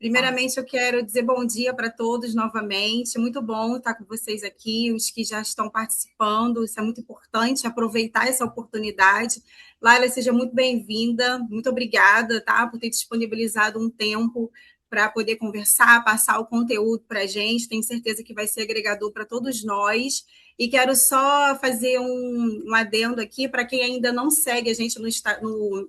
Tá. Primeiramente, eu quero dizer bom dia para todos novamente. Muito bom estar com vocês aqui, os que já estão participando. Isso é muito importante, aproveitar essa oportunidade. Laila, seja muito bem-vinda. Muito obrigada, tá, por ter disponibilizado um tempo para poder conversar, passar o conteúdo para a gente. Tenho certeza que vai ser agregador para todos nós. E quero só fazer um adendo aqui para quem ainda não segue a gente no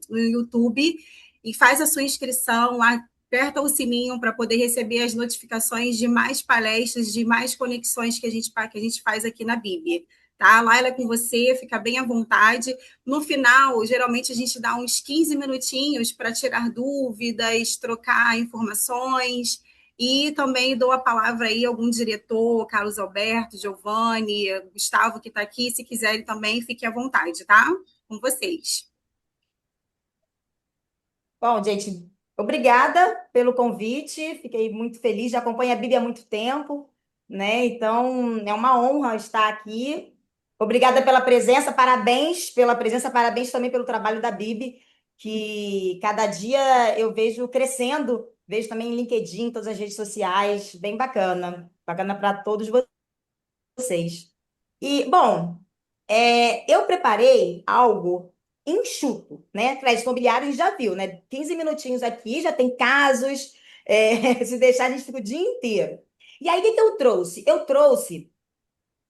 YouTube e faz a sua inscrição lá, aperta o sininho para poder receber as notificações de mais palestras, de mais conexões que a gente faz aqui na Bíblia. Tá? Laila, é com você, fica bem à vontade. No final, geralmente a gente dá uns 15 minutinhos para tirar dúvidas, trocar informações, e também dou a palavra aí a algum diretor, Carlos Alberto, Giovanni, Gustavo, que está aqui, se quiserem também, fiquem à vontade, tá? Com vocês. Bom, gente, obrigada pelo convite. Fiquei muito feliz. Já acompanho a Bíblia há muito tempo, né? Então, é uma honra estar aqui. Obrigada pela presença, parabéns pela presença, parabéns também pelo trabalho da Bíblia, que cada dia eu vejo crescendo. Vejo também em LinkedIn, todas as redes sociais, bem bacana. Bacana para todos vocês. E, bom, eu preparei algo enxuto, né? Crédito imobiliário já viu, né? 15 minutinhos aqui, já tem casos. Se deixar, a gente fica o dia inteiro. E aí, o que que eu trouxe? Eu trouxe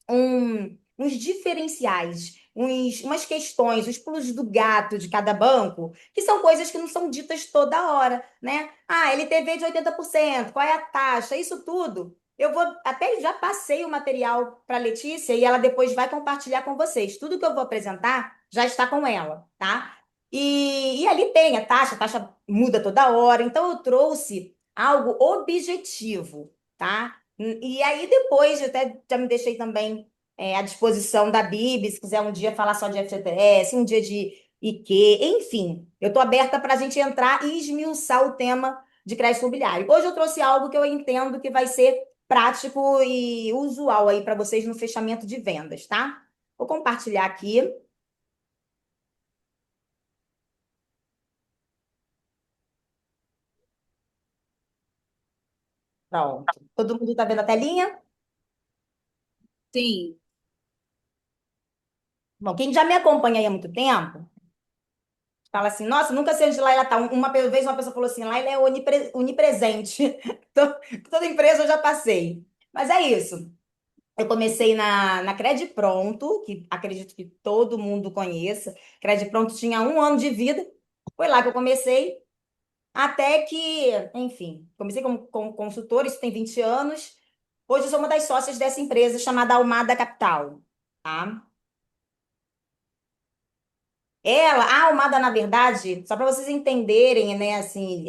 uns diferenciais, umas questões, os pulos do gato de cada banco, que são coisas que não são ditas toda hora, né? Ah, LTV de 80%, qual é a taxa? Isso tudo. Eu vou até já passei o material para a Letícia e ela depois vai compartilhar com vocês. Tudo que eu vou apresentar já está com ela, tá? E ali tem a taxa muda toda hora, então eu trouxe algo objetivo, tá? E aí depois, eu até já me deixei também à disposição da Bibi, se quiser um dia falar só de FGTS, um dia de IQ, enfim, eu estou aberta para a gente entrar e esmiuçar o tema de crédito imobiliário. Hoje eu trouxe algo que eu entendo que vai ser prático e usual aí para vocês no fechamento de vendas, tá? Vou compartilhar aqui. Pronto. Todo mundo está vendo a telinha? Sim. Bom, quem já me acompanha aí há muito tempo, fala assim, nossa, nunca sei onde Laila tá. Vez uma pessoa falou assim, Laila é onipresente. Então, toda empresa eu já passei. Mas é isso. Eu comecei na Cred Pronto, que acredito que todo mundo conheça. Cred Pronto tinha 1 ano de vida. Foi lá que eu comecei. Até que, enfim, comecei como consultora, isso tem 20 anos. Hoje eu sou uma das sócias dessa empresa chamada Almada Capital. Tá? A Almada, na verdade, só para vocês entenderem, né, assim,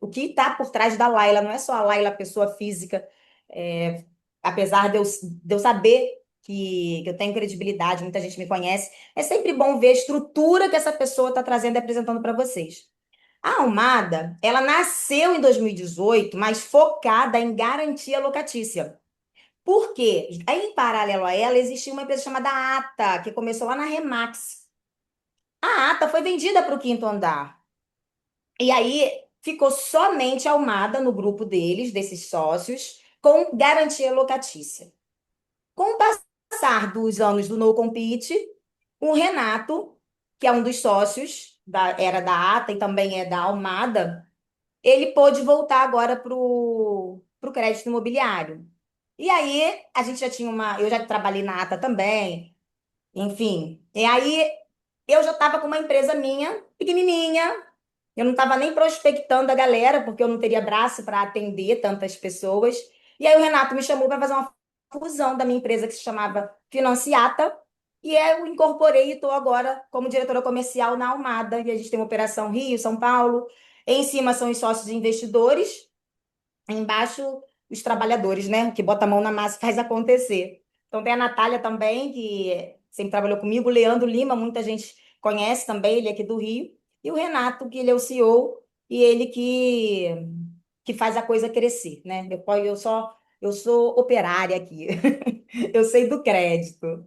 o que está por trás da Laila, não é só a Laila, pessoa física, é, apesar de eu saber que eu tenho credibilidade, muita gente me conhece, é sempre bom ver a estrutura que essa pessoa está trazendo e apresentando para vocês. A Almada, ela nasceu em 2018, mas focada em garantia locatícia. Por quê? Aí, em paralelo a ela, existia uma empresa chamada ATA, que começou lá na Remax. A ata foi vendida para o quinto andar. E aí ficou somente a Almada no grupo deles, desses sócios, com garantia locatícia. Com o passar dos anos do No Compete, o Renato, que é um dos sócios, era da ata e também é da Almada, ele pôde voltar agora para o crédito imobiliário. E aí, a gente já tinha eu já trabalhei na ata também, enfim. E aí, eu já estava com uma empresa minha, pequenininha. Eu não estava nem prospectando a galera, porque eu não teria braço para atender tantas pessoas. E aí o Renato me chamou para fazer uma fusão da minha empresa que se chamava Financiata. E eu incorporei e estou agora como diretora comercial na Almada. E a gente tem uma operação Rio, São Paulo. Em cima são os sócios investidores, embaixo os trabalhadores, né? Que bota a mão na massa e faz acontecer. Então tem a Natália também, que sempre trabalhou comigo, o Leandro Lima, muita gente conhece também, ele é aqui do Rio, e o Renato, que ele é o CEO, e ele que faz a coisa crescer, né? Eu sou operária aqui. Eu sei do crédito.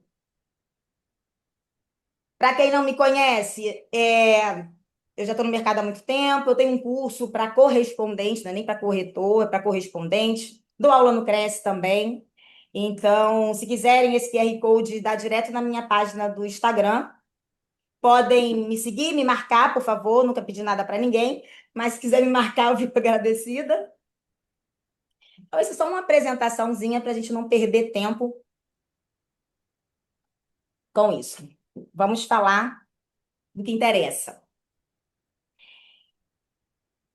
Para quem não me conhece, eu já estou no mercado há muito tempo, eu tenho um curso para correspondente, não é nem para corretor, é para correspondente. Dou aula no Cresce também. Então, se quiserem esse QR Code, dá direto na minha página do Instagram. Podem me seguir, me marcar, por favor. Nunca pedi nada para ninguém, mas se quiser me marcar, eu fico agradecida. Então, isso é só uma apresentaçãozinha para a gente não perder tempo com isso. Vamos falar do que interessa.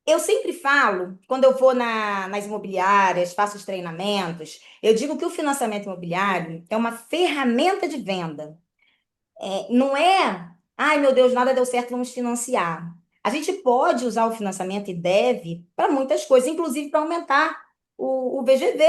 Eu sempre falo, quando eu vou nas imobiliárias, faço os treinamentos, eu digo que o financiamento imobiliário é uma ferramenta de venda. Não é, ai meu Deus, nada deu certo, vamos financiar. A gente pode usar o financiamento e deve para muitas coisas, inclusive para aumentar o VGV,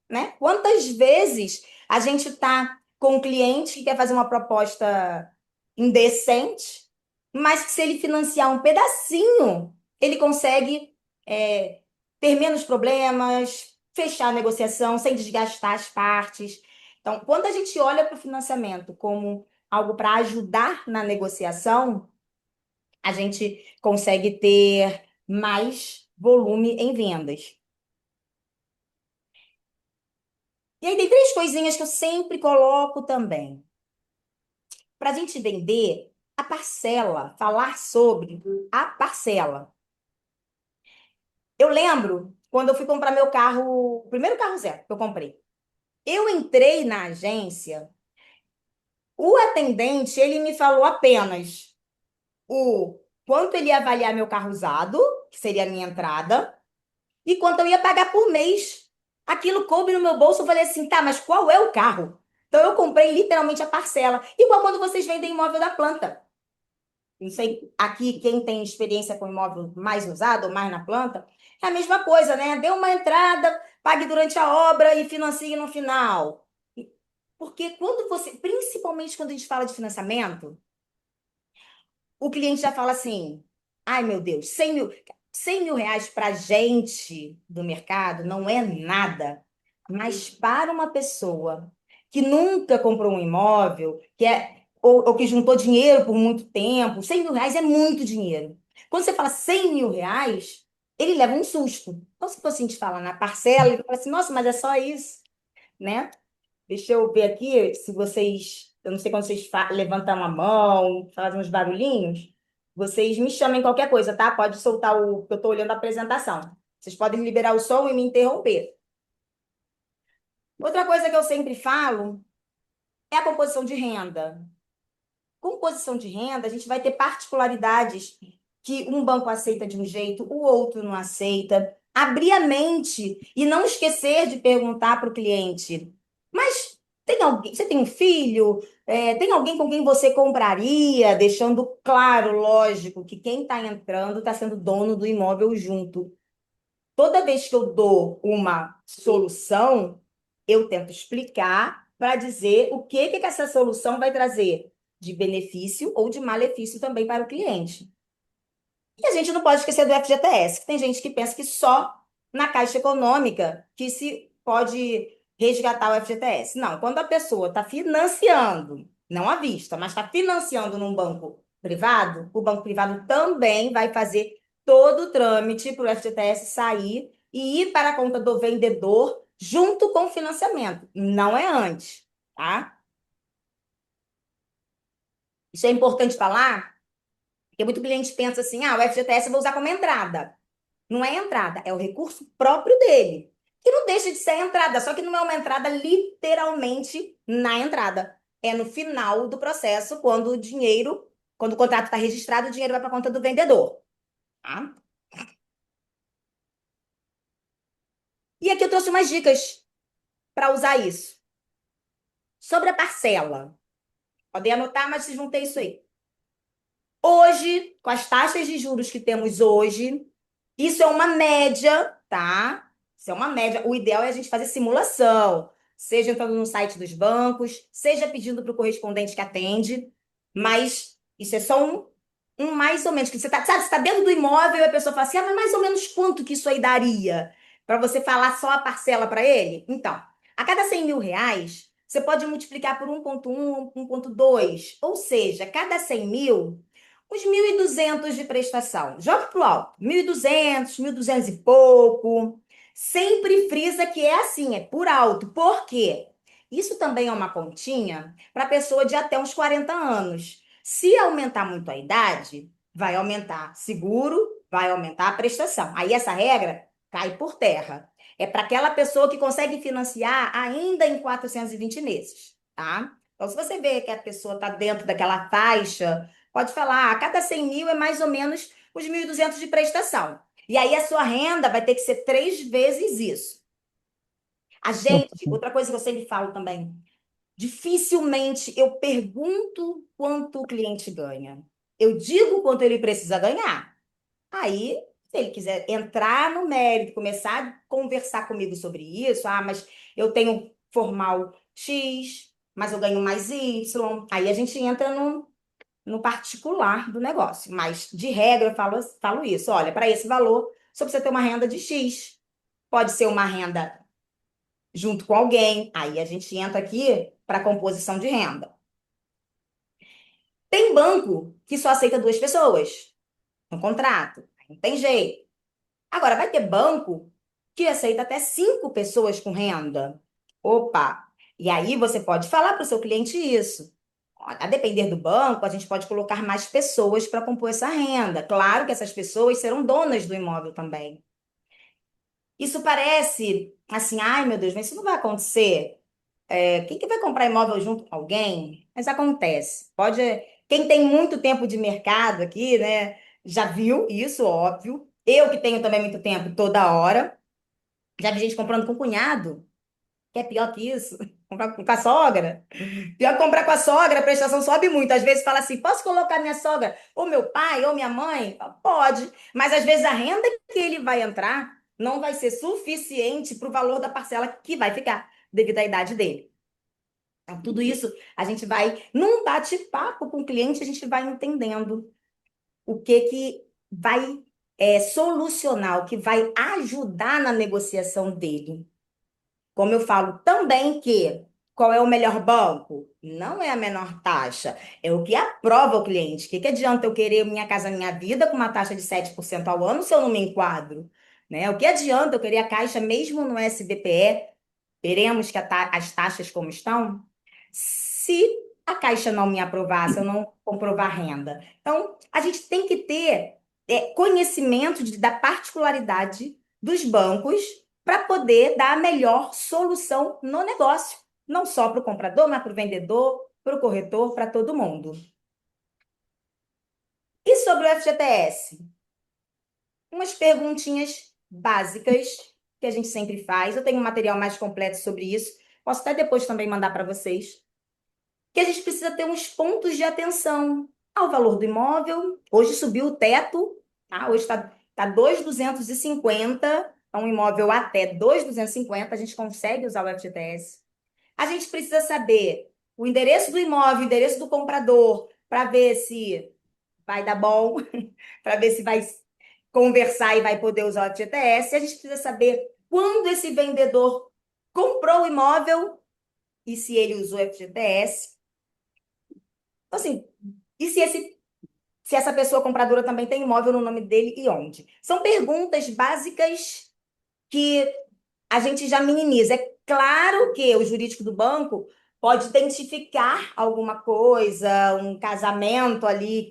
né? Quantas vezes a gente está com um cliente que quer fazer uma proposta indecente, mas que se ele financiar um pedacinho, ele consegue é, ter menos problemas, fechar a negociação sem desgastar as partes. Então, quando a gente olha para o financiamento como algo para ajudar na negociação, a gente consegue ter mais volume em vendas. E aí tem três coisinhas que eu sempre coloco também. Para a gente vender a parcela, falar sobre a parcela. Eu lembro quando eu fui comprar meu carro, o primeiro carro zero que eu comprei. Eu entrei na agência, o atendente, ele me falou apenas o quanto ele ia avaliar meu carro usado, que seria a minha entrada, e quanto eu ia pagar por mês. Aquilo coube no meu bolso, eu falei assim, tá, mas qual é o carro? Então eu comprei literalmente a parcela, igual quando vocês vendem imóvel da planta. Não sei, aqui quem tem experiência com imóvel mais usado ou mais na planta, é a mesma coisa, né? Deu uma entrada, pague durante a obra e financie no final. Porque quando você, principalmente quando a gente fala de financiamento, o cliente já fala assim: ai meu Deus, 100 mil reais para gente do mercado não é nada, mas para uma pessoa que nunca comprou um imóvel, ou que juntou dinheiro por muito tempo, 100 mil reais é muito dinheiro. Quando você fala 100 mil reais, ele leva um susto. Então, se você a gente fala na parcela, ele fala assim: nossa, mas é só isso, né? Deixa eu ver aqui se vocês. Eu não sei quando vocês levantam a mão, fazem uns barulhinhos. Vocês me chamem qualquer coisa, tá? Pode soltar o que eu estou olhando a apresentação. Vocês podem liberar o som e me interromper. Outra coisa que eu sempre falo é a composição de renda. Composição de renda, a gente vai ter particularidades que um banco aceita de um jeito, o outro não aceita. Abrir a mente e não esquecer de perguntar para o cliente: mas tem alguém, você tem um filho? Tem alguém com quem você compraria? Deixando claro, lógico, que quem está entrando está sendo dono do imóvel junto. Toda vez que eu dou uma solução, eu tento explicar para dizer o que essa solução vai trazer de benefício ou de malefício também para o cliente. E a gente não pode esquecer do FGTS, que tem gente que pensa que só na Caixa Econômica que se pode resgatar o FGTS. Não, quando a pessoa está financiando, não à vista, mas está financiando num banco privado, o banco privado também vai fazer todo o trâmite para o FGTS sair e ir para a conta do vendedor junto com o financiamento. Não é antes, tá? Isso é importante falar, porque muito cliente pensa assim: ah, o FGTS eu vou usar como entrada. Não é entrada, é o recurso próprio dele. Que não deixa de ser entrada, só que não é uma entrada literalmente na entrada. É no final do processo, quando o contrato está registrado, o dinheiro vai para a conta do vendedor. Tá? E aqui eu trouxe umas dicas para usar isso. Sobre a parcela. Podem anotar, mas vocês vão ter isso aí. Hoje, com as taxas de juros que temos hoje, isso é uma média, tá? Isso é uma média. O ideal é a gente fazer simulação, seja entrando no site dos bancos, seja pedindo para o correspondente que atende, mas isso é só um mais ou menos. Que você tá, sabe, você está dentro do imóvel e a pessoa fala assim: ah, mas mais ou menos quanto que isso aí daria? Para você falar só a parcela para ele? Então, a cada 100 mil reais, você pode multiplicar por 1,1, 1,2. Ou seja, cada 100 mil. Os 1.200 de prestação. Joga pro alto. 1.200, 1.200 e pouco. Sempre frisa que é assim, é por alto. Por quê? Isso também é uma continha para pessoa de até uns 40 anos. Se aumentar muito a idade, vai aumentar seguro, vai aumentar a prestação. Aí essa regra cai por terra. É para aquela pessoa que consegue financiar ainda em 420 meses, tá? Então, se você vê que a pessoa está dentro daquela faixa, pode falar, a cada 100 mil é mais ou menos os 1.200 de prestação. E aí a sua renda vai ter que ser 3 vezes isso. A gente, outra coisa que eu sempre falo também, dificilmente eu pergunto quanto o cliente ganha. Eu digo quanto ele precisa ganhar. Aí, se ele quiser entrar no mérito, começar a conversar comigo sobre isso, mas eu tenho formal X, mas eu ganho mais Y. Aí a gente entra no particular do negócio. Mas, de regra, eu falo isso. Olha, para esse valor, só precisa ter uma renda de X. Pode ser uma renda junto com alguém. Aí a gente entra aqui para composição de renda. Tem banco que só aceita 2 pessoas no contrato. Não tem jeito. Agora, vai ter banco que aceita até 5 pessoas com renda. Opa! E aí você pode falar para o seu cliente isso. A depender do banco, a gente pode colocar mais pessoas para compor essa renda. Claro que essas pessoas serão donas do imóvel também. Isso parece assim, ai meu Deus, mas isso não vai acontecer. Quem que vai comprar imóvel junto com alguém? Mas acontece. Pode. Quem tem muito tempo de mercado aqui, né, já viu isso, óbvio. Eu que tenho também muito tempo, toda hora. Já vi gente comprando com cunhado, que é pior que isso. Comprar com a sogra. Pior que comprar com a sogra, a prestação sobe muito. Às vezes fala assim: posso colocar minha sogra, ou meu pai, ou minha mãe? Pode. Mas às vezes a renda que ele vai entrar não vai ser suficiente para o valor da parcela que vai ficar, devido à idade dele. Então, tudo isso a gente vai, num bate-papo com o cliente, a gente vai entendendo o que vai solucionar, o que vai ajudar na negociação dele. Como eu falo também que qual é o melhor banco? Não é a menor taxa, é o que aprova o cliente. O que adianta eu querer Minha Casa Minha Vida com uma taxa de 7% ao ano se eu não me enquadro? Né? O que adianta eu querer a Caixa mesmo no SBPE? Veremos que as taxas como estão? Se a Caixa não me aprovar, se eu não comprovar renda. Então, a gente tem que ter conhecimento da particularidade dos bancos para poder dar a melhor solução no negócio. Não só para o comprador, mas para o vendedor, para o corretor, para todo mundo. E sobre o FGTS? Umas perguntinhas básicas que a gente sempre faz. Eu tenho um material mais completo sobre isso. Posso até depois também mandar para vocês. Que a gente precisa ter uns pontos de atenção ao valor do imóvel. Hoje subiu o teto, tá? Hoje está 2.250, um imóvel até 2.250, a gente consegue usar o FGTS. A gente precisa saber o endereço do imóvel, o endereço do comprador, para ver se vai dar bom, para ver se vai conversar e vai poder usar o FGTS. A gente precisa saber quando esse vendedor comprou o imóvel e se ele usou o FGTS. Então, assim, e se essa pessoa compradora também tem imóvel no nome dele e onde? São perguntas básicas que a gente já minimiza. É claro que o jurídico do banco pode identificar alguma coisa, um casamento ali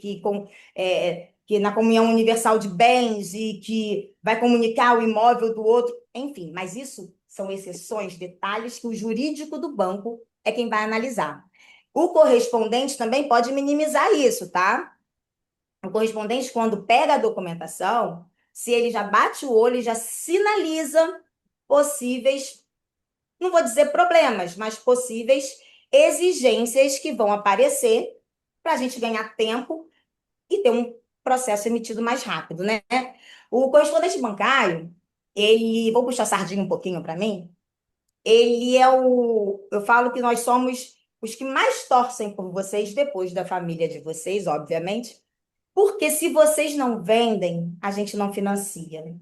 que na comunhão universal de bens e que vai comunicar o imóvel do outro, enfim, mas isso são exceções, detalhes que o jurídico do banco é quem vai analisar. O correspondente também pode minimizar isso, tá? O correspondente, quando pega a documentação, se ele já bate o olho e já sinaliza possíveis, não vou dizer problemas, mas possíveis exigências que vão aparecer para a gente ganhar tempo e ter um processo emitido mais rápido, né? O correspondente bancário, vou puxar a sardinha um pouquinho para mim, eu falo que nós somos os que mais torcem por vocês, depois da família de vocês, obviamente, porque se vocês não vendem, a gente não financia, né?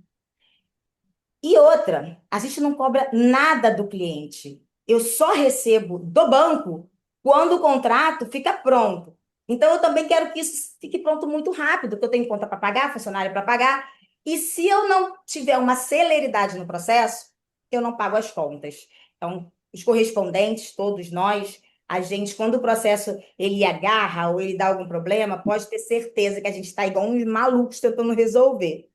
E outra, a gente não cobra nada do cliente. Eu só recebo do banco quando o contrato fica pronto. Então, eu também quero que isso fique pronto muito rápido, porque eu tenho conta para pagar, funcionário para pagar. E se eu não tiver uma celeridade no processo, eu não pago as contas. Então, os correspondentes, todos nós, a gente, quando o processo ele agarra ou ele dá algum problema, pode ter certeza que a gente está igual uns malucos tentando resolver.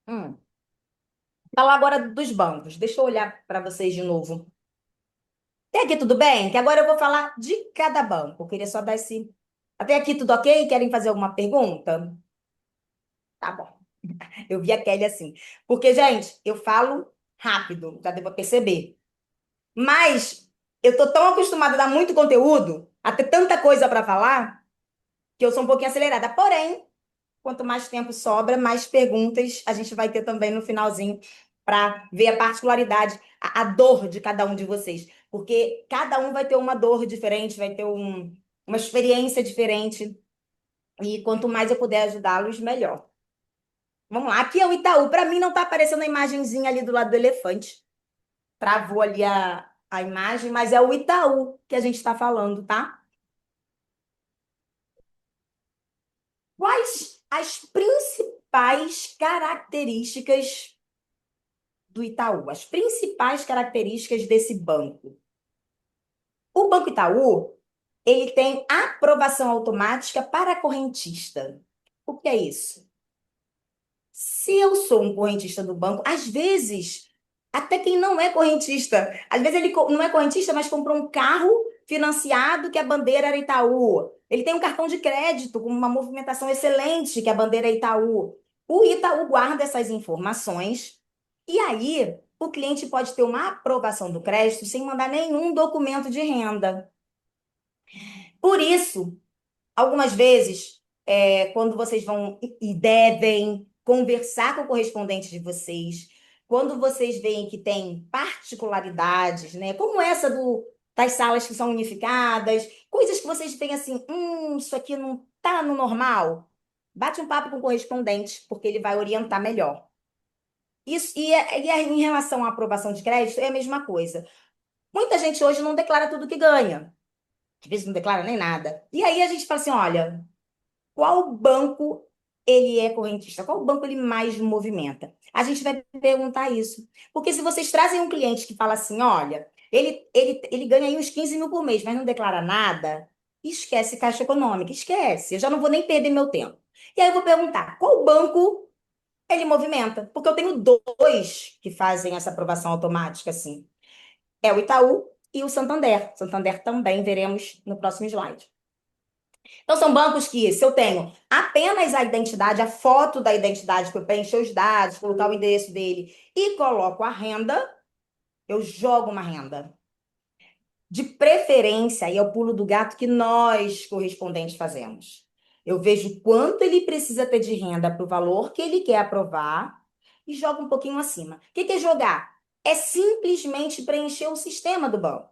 Hum. Falar agora dos bancos. Deixa eu olhar para vocês de novo. Até aqui tudo bem? Que agora eu vou falar de cada banco. Eu queria só dar esse. Até aqui tudo ok? Querem fazer alguma pergunta? Tá bom. Eu vi a Kelly assim. Porque, gente, eu falo rápido, já deu pra perceber. Mas eu tô tão acostumada a dar muito conteúdo, a ter tanta coisa para falar, que eu sou um pouquinho acelerada. Porém, quanto mais tempo sobra, mais perguntas a gente vai ter também no finalzinho para ver a particularidade, a dor de cada um de vocês. Porque cada um vai ter uma dor diferente, vai ter uma experiência diferente. E quanto mais eu puder ajudá-los, melhor. Vamos lá, aqui é o Itaú. Para mim não está aparecendo a imagenzinha ali do lado do elefante. Travou ali a imagem, mas é o Itaú que a gente está falando, tá? Quais as principais características do Itaú? As principais características desse banco. O Banco Itaú, ele tem aprovação automática para correntista. O que é isso? Se eu sou um correntista do banco, às vezes, até quem não é correntista, às vezes ele não é correntista, mas comprou um carro financiado que a bandeira era Itaú. Ele tem um cartão de crédito com uma movimentação excelente que a bandeira é Itaú. O Itaú guarda essas informações e aí o cliente pode ter uma aprovação do crédito sem mandar nenhum documento de renda. Por isso, algumas vezes, quando vocês vão e devem conversar com o correspondente de vocês, quando vocês veem que tem particularidades, né, como essa das salas que são unificadas, coisas que vocês têm assim, isso aqui não está no normal, bate um papo com o correspondente, porque ele vai orientar melhor. Isso, em relação à aprovação de crédito, é a mesma coisa. Muita gente hoje não declara tudo que ganha, às vezes não declara nem nada. E aí a gente fala assim, olha, qual banco ele é correntista? Qual banco ele mais movimenta? A gente vai perguntar isso. Porque se vocês trazem um cliente que fala assim, olha, ele ganha aí uns 15 mil por mês, mas não declara nada, esquece Caixa Econômica, esquece. Eu já não vou nem perder meu tempo. E aí eu vou perguntar, qual banco ele movimenta? Porque eu tenho dois que fazem essa aprovação automática, assim. É o Itaú e o Santander. Santander também veremos no próximo slide. Então, são bancos que, se eu tenho apenas a identidade, a foto da identidade, que eu preencher os dados, colocar o endereço dele e coloco a renda, eu jogo uma renda. De preferência, aí é o pulo do gato que nós, correspondentes, fazemos. Eu vejo quanto ele precisa ter de renda para o valor que ele quer aprovar e jogo um pouquinho acima. O que é jogar? É simplesmente preencher o sistema do banco.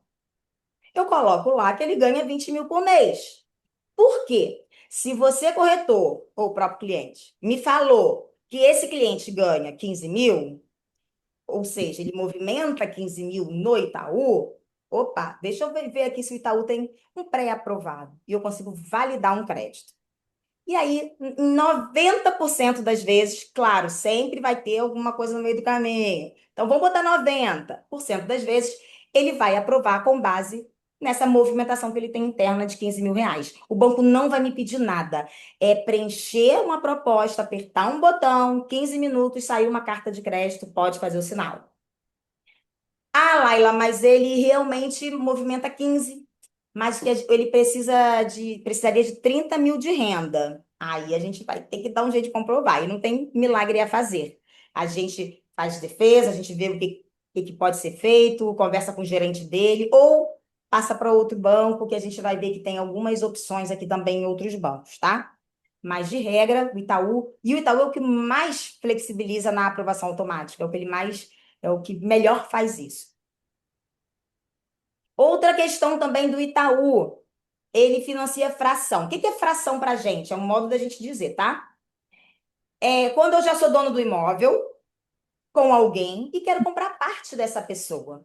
Eu coloco lá que ele ganha 20 mil por mês. Por quê? Se você, corretor, ou o próprio cliente, me falou que esse cliente ganha 15 mil, ou seja, ele movimenta 15 mil no Itaú, opa, deixa eu ver aqui se o Itaú tem um pré-aprovado e eu consigo validar um crédito. E aí, em 90% das vezes, claro, sempre vai ter alguma coisa no meio do caminho. Então, vamos botar 90% das vezes, ele vai aprovar com base nessa movimentação que ele tem interna de 15 mil reais. O banco não vai me pedir nada. É preencher uma proposta, apertar um botão, 15 minutos, sair uma carta de crédito, pode fazer o sinal. Ah, Laila, mas ele realmente movimenta 15, mas que ele precisaria de 30 mil de renda. Aí a gente vai ter que dar um jeito de comprovar, e não tem milagre a fazer. A gente faz defesa, a gente vê o que pode ser feito, conversa com o gerente dele, ou passa para outro banco, que a gente vai ver que tem algumas opções aqui também em outros bancos, tá? Mas, de regra, o Itaú é o que mais flexibiliza na aprovação automática, é o que melhor faz isso. Outra questão também do Itaú, ele financia fração. O que é fração para a gente? É um modo da gente dizer, tá? É quando eu já sou dono do imóvel com alguém e quero comprar parte dessa pessoa.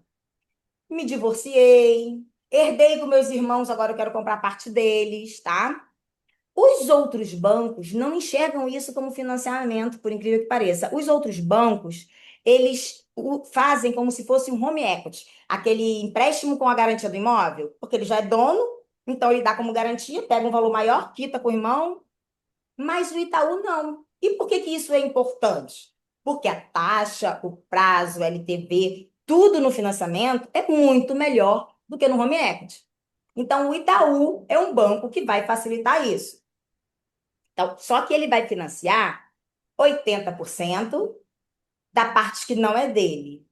Me divorciei, Herdei com meus irmãos, agora eu quero comprar parte deles, tá? Os outros bancos não enxergam isso como financiamento, por incrível que pareça. Os outros bancos, eles fazem como se fosse um home equity, aquele empréstimo com a garantia do imóvel, porque ele já é dono, então ele dá como garantia, pega um valor maior, quita com o irmão, mas o Itaú não. E por que que isso é importante? Porque a taxa, o prazo, o LTV, tudo no financiamento é muito melhor do que no home equity. Então, o Itaú é um banco que vai facilitar isso. Então, só que ele vai financiar 80% da parte que não é dele.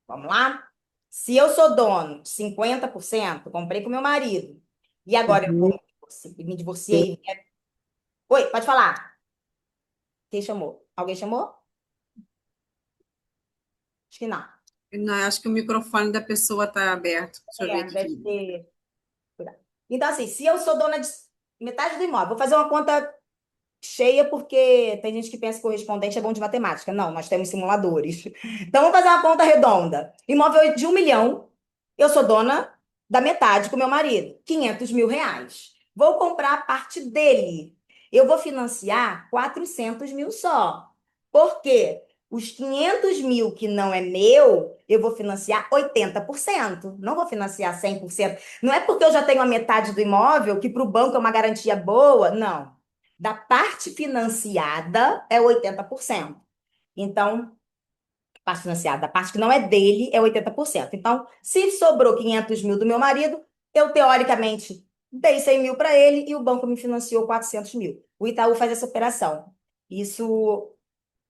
Vamos lá? Se eu sou dono de 50%, comprei com meu marido, e agora eu Uhum. me divorciei. Oi, pode falar. Quem chamou? Alguém chamou? Acho que não. Não, acho que o microfone da pessoa está aberto. Deixa eu ver É, deve aqui. ter. Então, assim, se eu sou dona de metade do imóvel, vou fazer uma conta cheia porque tem gente que pensa que correspondente é bom de matemática. Não, nós temos simuladores. Então, vamos fazer uma conta redonda. Imóvel de 1 milhão, eu sou dona da metade com meu marido, R$ 500 mil. Vou comprar a parte dele. Eu vou financiar 400 mil só. Por quê? Os 500 mil que não é meu, eu vou financiar 80%. Não vou financiar 100%. Não é porque eu já tenho a metade do imóvel que para o banco é uma garantia boa. Não, da parte financiada é 80%. Então, parte financiada, a parte que não é dele é 80%. Então, se sobrou 500 mil do meu marido, eu teoricamente dei 100 mil para ele e o banco me financiou 400 mil. O Itaú faz essa operação. Isso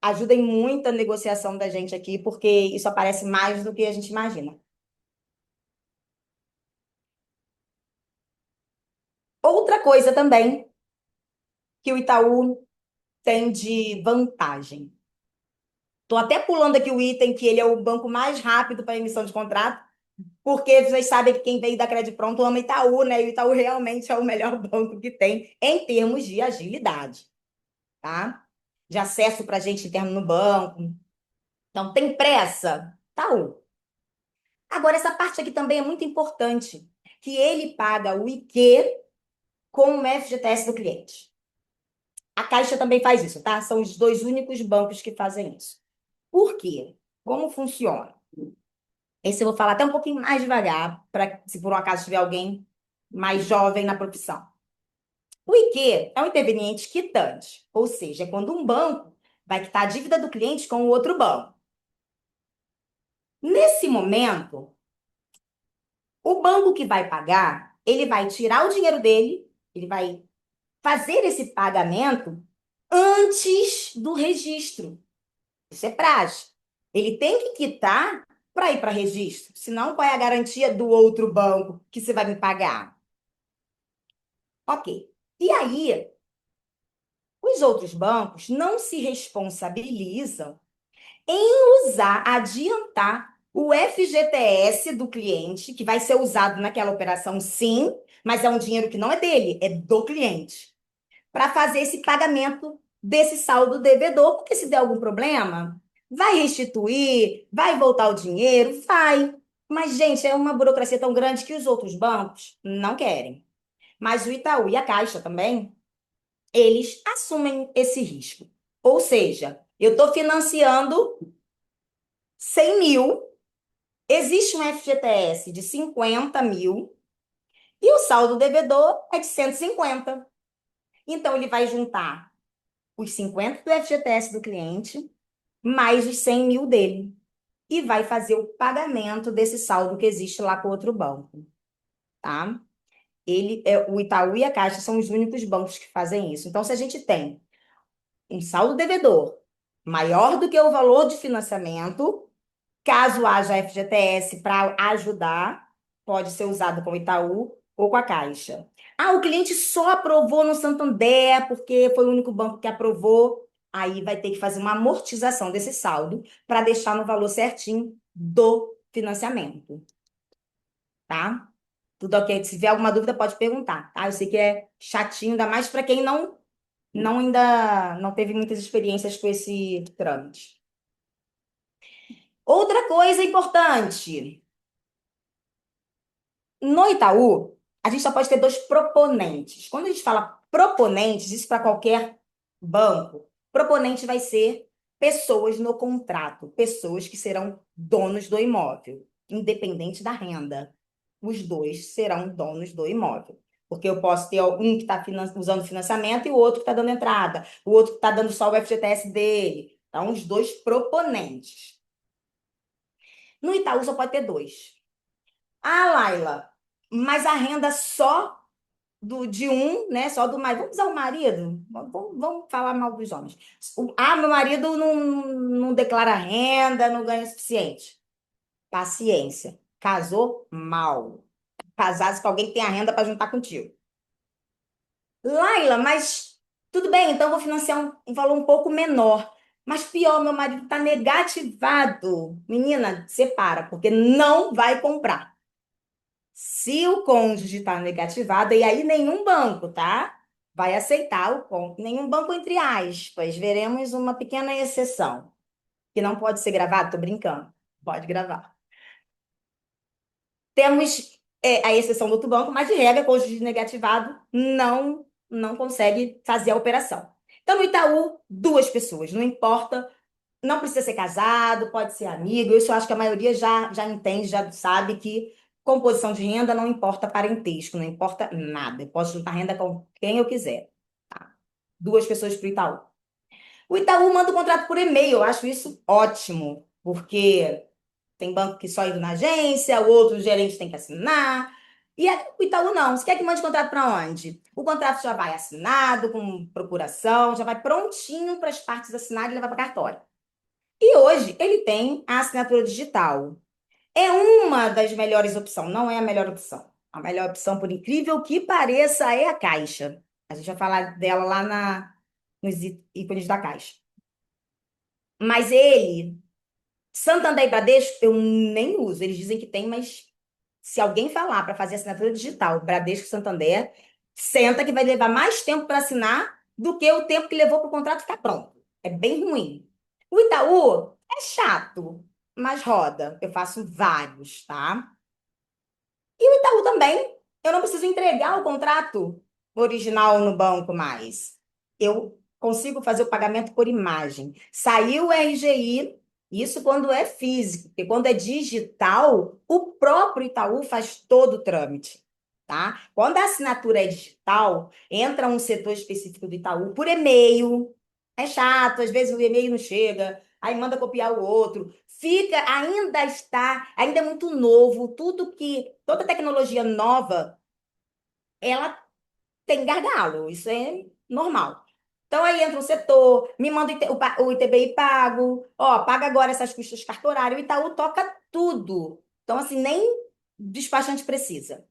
ajuda em muita negociação da gente aqui, porque isso aparece mais do que a gente imagina. Outra coisa também que o Itaú tem de vantagem. Estou até pulando aqui o item que ele é o banco mais rápido para emissão de contrato, porque vocês sabem que quem veio da Crédito Pronto ama Itaú, né? E o Itaú realmente é o melhor banco que tem em termos de agilidade, tá? De acesso para gente interno no banco. Então, tem pressa? Itaú. Agora, essa parte aqui também é muito importante, que ele paga o IQ com o FGTS do cliente. A Caixa também faz isso, tá? São os dois únicos bancos que fazem isso. Por quê? Como funciona? Esse eu vou falar até um pouquinho mais devagar, para se por um acaso tiver alguém mais jovem na profissão. O IQ é um interveniente quitante, ou seja, é quando um banco vai quitar a dívida do cliente com o outro banco. Nesse momento, o banco que vai pagar, ele vai tirar o dinheiro dele, ele vai fazer esse pagamento antes do registro. Isso é praxe. Ele tem que quitar para ir para registro. Senão, qual é a garantia do outro banco que você vai me pagar? Ok. E aí, os outros bancos não se responsabilizam em adiantar o FGTS do cliente, que vai ser usado naquela operação, sim, mas é um dinheiro que não é dele, é do cliente, para fazer esse pagamento desse saldo devedor, porque se der algum problema, vai restituir, vai voltar o dinheiro, vai. Mas, gente, é uma burocracia tão grande que os outros bancos não querem. Mas o Itaú e a Caixa também, eles assumem esse risco. Ou seja, eu estou financiando 100 mil, existe um FGTS de 50 mil e o saldo devedor é de 150. Então, ele vai juntar os 50 do FGTS do cliente mais os 100 mil dele e vai fazer o pagamento desse saldo que existe lá com o outro banco, tá? O Itaú e a Caixa são os únicos bancos que fazem isso. Então, se a gente tem um saldo devedor maior do que o valor de financiamento, caso haja FGTS para ajudar, pode ser usado com o Itaú ou com a Caixa. Ah, o cliente só aprovou no Santander porque foi o único banco que aprovou. Aí vai ter que fazer uma amortização desse saldo para deixar no valor certinho do financiamento, tá? Tudo ok. Se tiver alguma dúvida, pode perguntar, tá? Eu sei que é chatinho, ainda mais para quem não ainda não teve muitas experiências com esse trâmite. Outra coisa importante, No Itaú, a gente só pode ter dois proponentes. Quando a gente fala proponentes, isso para qualquer banco, proponente vai ser pessoas no contrato, pessoas que serão donos do imóvel, independente da renda. Os dois serão donos do imóvel. Porque eu posso ter um que está usando financiamento e o outro que está dando entrada, o outro que está dando só o FGTS dele. Então, os dois proponentes. No Itaú só pode ter dois. Ah, Laila, mas a renda só de um, né? Só do marido. Vamos usar o marido? Vamos falar mal dos homens. Meu marido não declara renda, não ganha o suficiente. Paciência. Casou mal. Casasse com alguém que tem a renda para juntar contigo. Laila, mas tudo bem, então eu vou financiar um valor um pouco menor. Mas pior, meu marido está negativado. Menina, separa, porque não vai comprar. Se o cônjuge está negativado, e aí nenhum banco, tá? Vai aceitar o cônjuge. Nenhum banco, entre aspas. Veremos uma pequena exceção, que não pode ser gravado, tô brincando. Pode gravar. Temos a exceção do outro banco, mas de regra, cônjuge negativado não consegue fazer a operação. Então, no Itaú, duas pessoas, não importa, não precisa ser casado, pode ser amigo. Isso eu acho que a maioria já entende, já sabe que composição de renda não importa parentesco, não importa nada. Eu posso juntar renda com quem eu quiser. Tá? Duas pessoas para o Itaú. O Itaú manda o contrato por e-mail, eu acho isso ótimo, porque tem banco que só indo na agência, o outro gerente tem que assinar. O Itaú não. Você quer que mande contrato para onde? O contrato já vai assinado, com procuração, já vai prontinho para as partes assinarem e levar para cartório. E hoje ele tem a assinatura digital. É uma das melhores opções, não é a melhor opção. A melhor opção, por incrível que pareça, é a Caixa. A gente vai falar dela lá nos ícones da Caixa. Mas Santander e Bradesco, eu nem uso. Eles dizem que tem, mas se alguém falar para fazer assinatura digital, Bradesco e Santander, senta que vai levar mais tempo para assinar do que o tempo que levou para o contrato ficar pronto. É bem ruim. O Itaú é chato, mas roda. Eu faço vários, tá? E o Itaú também. Eu não preciso entregar o contrato original no banco mais. Eu consigo fazer o pagamento por imagem. Saiu o RGI, isso quando é físico, porque quando é digital, o próprio Itaú faz todo o trâmite, tá? Quando a assinatura é digital, entra um setor específico do Itaú por e-mail. É chato, às vezes o e-mail não chega, aí manda copiar o outro. Ainda é muito novo, toda tecnologia nova, ela tem gargalo, isso é normal. Então aí entra o setor, me manda o ITBI pago, ó, paga agora essas custas cartorárias, o Itaú toca tudo. Então assim, nem despachante precisa.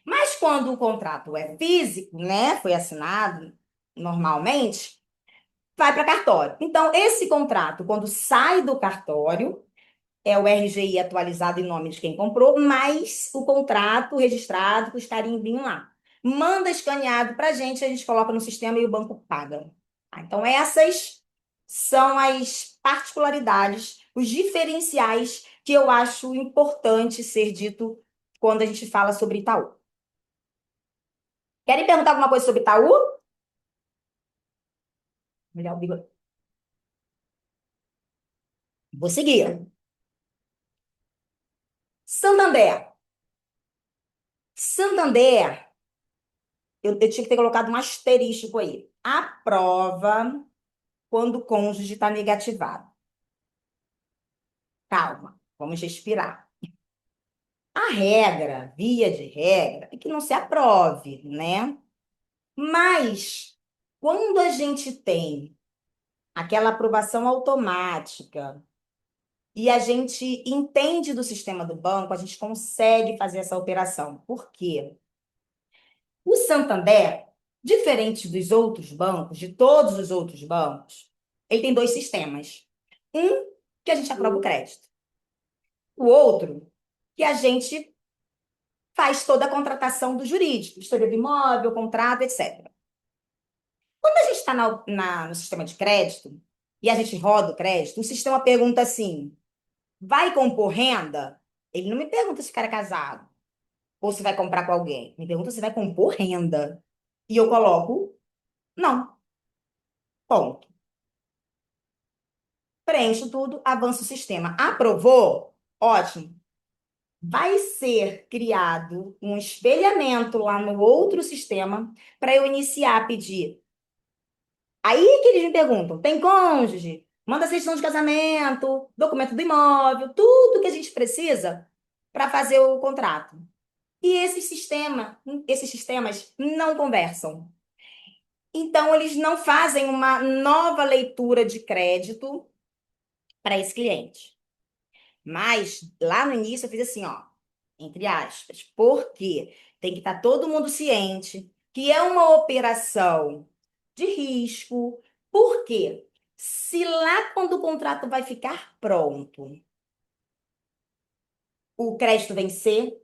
Mas quando o contrato é físico, né, foi assinado normalmente, vai para cartório. Então esse contrato, quando sai do cartório, é o RGI atualizado em nome de quem comprou, mais o contrato registrado com os carimbinhos lá. Manda escaneado para a gente coloca no sistema e o banco paga. Tá? Então, essas são as particularidades, os diferenciais que eu acho importante ser dito quando a gente fala sobre Itaú. Querem perguntar alguma coisa sobre Itaú? Olhar o bigode. Vou seguir. Santander. Santander, eu tinha que ter colocado um asterístico aí. Aprova quando o cônjuge está negativado. Calma, vamos respirar. A regra, via de regra, é que não se aprove, né? Mas, quando a gente tem aquela aprovação automática e a gente entende do sistema do banco, a gente consegue fazer essa operação. Por quê? O Santander, diferente dos outros bancos, de todos os outros bancos, ele tem dois sistemas. Um que a gente aprova o crédito. O outro que a gente faz toda a contratação do jurídico, história do imóvel, contrato, etc. Quando a gente está no sistema de crédito e a gente roda o crédito, o sistema pergunta assim: vai compor renda? Ele não me pergunta se o cara é casado. ou se vai comprar com alguém. Me pergunta se vai compor renda. E eu coloco, não. Ponto. Preencho tudo, avanço o sistema. Aprovou? Ótimo. Vai ser criado um espelhamento lá no outro sistema para eu iniciar a pedir. Aí que eles me perguntam: tem cônjuge? Manda certidão de casamento, documento do imóvel, tudo que a gente precisa para fazer o contrato. E esses sistemas não conversam. Então, eles não fazem uma nova leitura de crédito para esse cliente. Mas lá no início eu fiz assim, ó, entre aspas, porque tem que estar todo mundo ciente que é uma operação de risco. Por quê? Se lá quando o contrato vai ficar pronto, o crédito vencer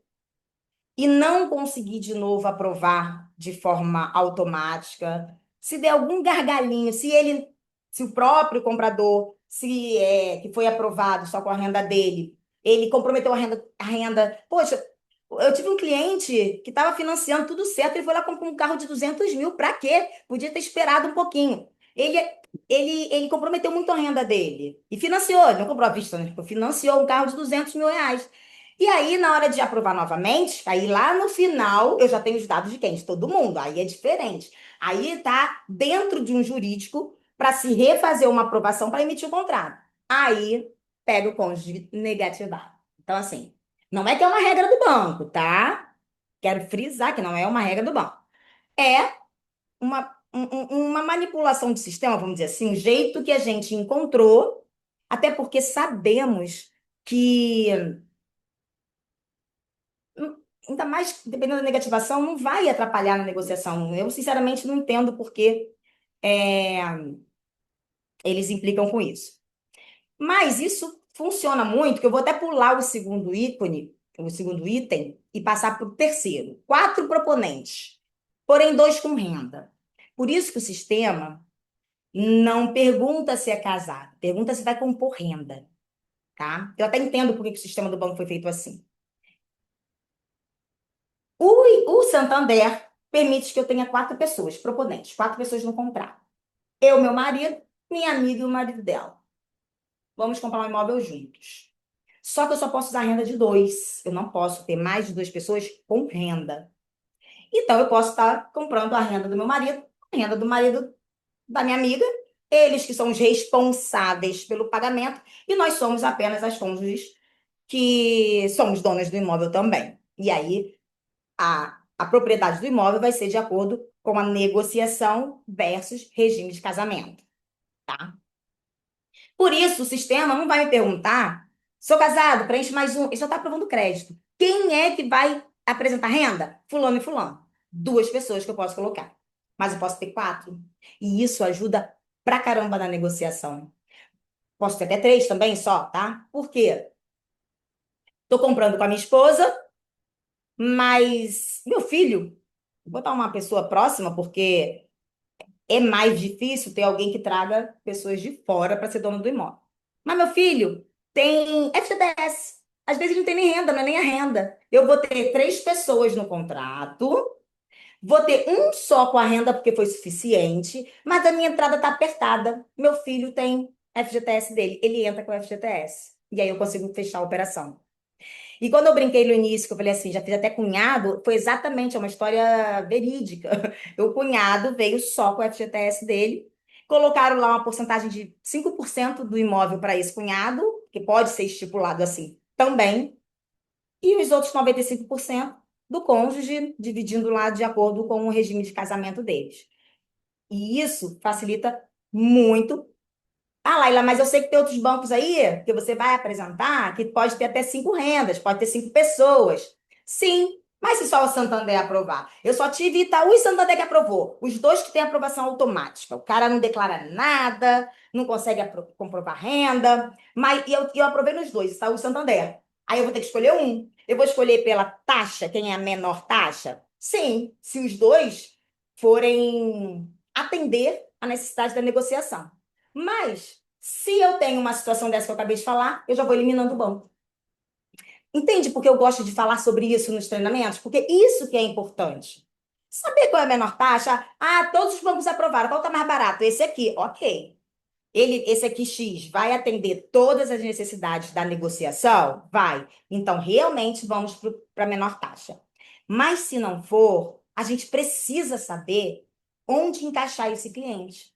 e não conseguir de novo aprovar de forma automática, se der algum gargalinho, se o próprio comprador, se é que foi aprovado só com a renda dele, ele comprometeu a renda. Poxa, eu tive um cliente que estava financiando tudo certo, ele foi lá e comprou um carro de 200 mil, para quê? Podia ter esperado um pouquinho. Ele comprometeu muito a renda dele e financiou, ele não comprou à vista, né? Tipo, financiou um carro de 200 mil reais. E aí, na hora de aprovar novamente, aí lá no final, eu já tenho os dados de quem? De todo mundo. Aí é diferente. Aí tá dentro de um jurídico para se refazer uma aprovação para emitir o contrato. Aí pega o cônjuge negativado. Então, assim, não é que é uma regra do banco, tá? Quero frisar que não é uma regra do banco. É uma manipulação de sistema, vamos dizer assim, um jeito que a gente encontrou, até porque sabemos que ainda mais dependendo da negativação, não vai atrapalhar na negociação. Eu, sinceramente, não entendo por que é, eles implicam com isso. Mas isso funciona muito, que eu vou até pular o segundo ícone, o segundo item, e passar para o terceiro. 4 proponentes, porém 2 com renda. Por isso que o sistema não pergunta se é casado, pergunta se vai compor renda, tá? Eu até entendo por que o sistema do banco foi feito assim. O Santander permite que eu tenha 4 pessoas, proponentes, 4 pessoas no contrato. Eu, meu marido, minha amiga e o marido dela. Vamos comprar um imóvel juntos. Só que eu só posso usar a renda de 2. Eu não posso ter mais de 2 pessoas com renda. Então, eu posso estar comprando a renda do meu marido, a renda do marido da minha amiga, eles que são os responsáveis pelo pagamento, e nós somos apenas as cônjuges que somos donas do imóvel também. E aí, a propriedade do imóvel vai ser de acordo com a negociação versus regime de casamento, tá? Por isso, o sistema não vai me perguntar, sou casado, preenche mais um, ele só está aprovando crédito. Quem é que vai apresentar renda? Fulano e fulano. 2 pessoas que eu posso colocar. Mas eu posso ter 4. E isso ajuda pra caramba na negociação. Posso ter até 3 também só, tá? Por quê? Tô comprando com a minha esposa, mas meu filho, vou botar uma pessoa próxima, porque é mais difícil ter alguém que traga pessoas de fora para ser dono do imóvel. Mas meu filho tem FGTS. Às vezes não tem nem renda, não é nem a renda. Eu vou ter 3 pessoas no contrato, vou ter um só com a renda porque foi suficiente, mas a minha entrada está apertada. Meu filho tem FGTS dele, ele entra com o FGTS. E aí eu consigo fechar a operação. E quando eu brinquei no início, que eu falei assim, já fiz até cunhado, foi exatamente uma história verídica. O cunhado veio só com o FGTS dele, colocaram lá uma porcentagem de 5% do imóvel para esse cunhado, que pode ser estipulado assim também, e os outros 95% do cônjuge, dividindo lá de acordo com o regime de casamento deles. E isso facilita muito. Ah, Laila, mas eu sei que tem outros bancos aí que você vai apresentar que pode ter até 5 rendas, pode ter 5 pessoas. Sim, mas se só o Santander aprovar. Eu só tive Itaú e Santander que aprovou. Os 2 que têm aprovação automática. O cara não declara nada, não consegue comprovar renda, mas eu aprovei nos 2, Itaú e Santander. Aí eu vou ter que escolher um. Eu vou escolher pela taxa, quem é a menor taxa? Sim, se os 2 forem atender a necessidade da negociação. Mas, se eu tenho uma situação dessa que eu acabei de falar, eu já vou eliminando o banco. Entende porque eu gosto de falar sobre isso nos treinamentos? Porque isso que é importante. Saber qual é a menor taxa? Ah, todos os bancos aprovaram. Qual está mais barato? Esse aqui. Ok. Esse aqui X vai atender todas as necessidades da negociação? Vai. Então, realmente vamos para a menor taxa. Mas se não for, a gente precisa saber onde encaixar esse cliente.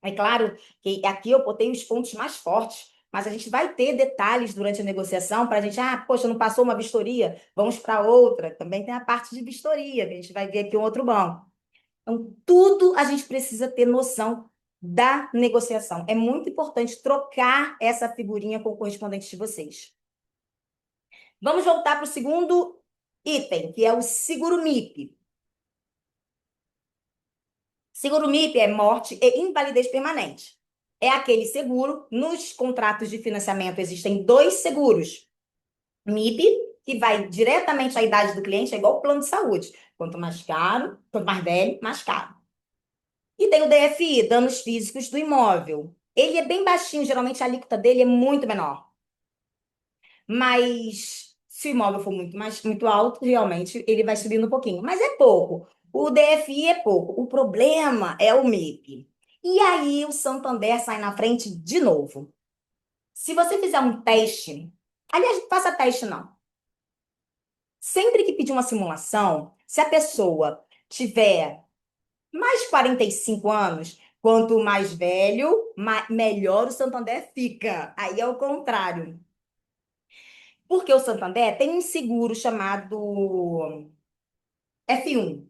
É claro que aqui eu botei os pontos mais fortes, mas a gente vai ter detalhes durante a negociação para a gente, poxa, não passou uma vistoria, vamos para outra. Também tem a parte de vistoria, que a gente vai ver aqui um outro banco. Então, tudo a gente precisa ter noção da negociação. É muito importante trocar essa figurinha com o correspondente de vocês. Vamos voltar para o segundo item, que é o seguro MIP. Seguro MIP é morte e invalidez permanente. É aquele seguro, nos contratos de financiamento existem dois seguros. MIP, que vai diretamente à idade do cliente, é igual o plano de saúde. Quanto mais caro, quanto mais velho, mais caro. E tem o DFI, danos físicos do imóvel. Ele é bem baixinho, geralmente a alíquota dele é muito menor. Mas se o imóvel for muito alto, realmente ele vai subindo um pouquinho. Mas é pouco. O DFI é pouco. O problema é o MIP. E aí o Santander sai na frente de novo. Se você fizer um teste, aliás, não faça teste não. Sempre que pedir uma simulação, se a pessoa tiver mais 45 anos, quanto mais velho, melhor o Santander fica. Aí é o contrário. Porque o Santander tem um seguro chamado F1.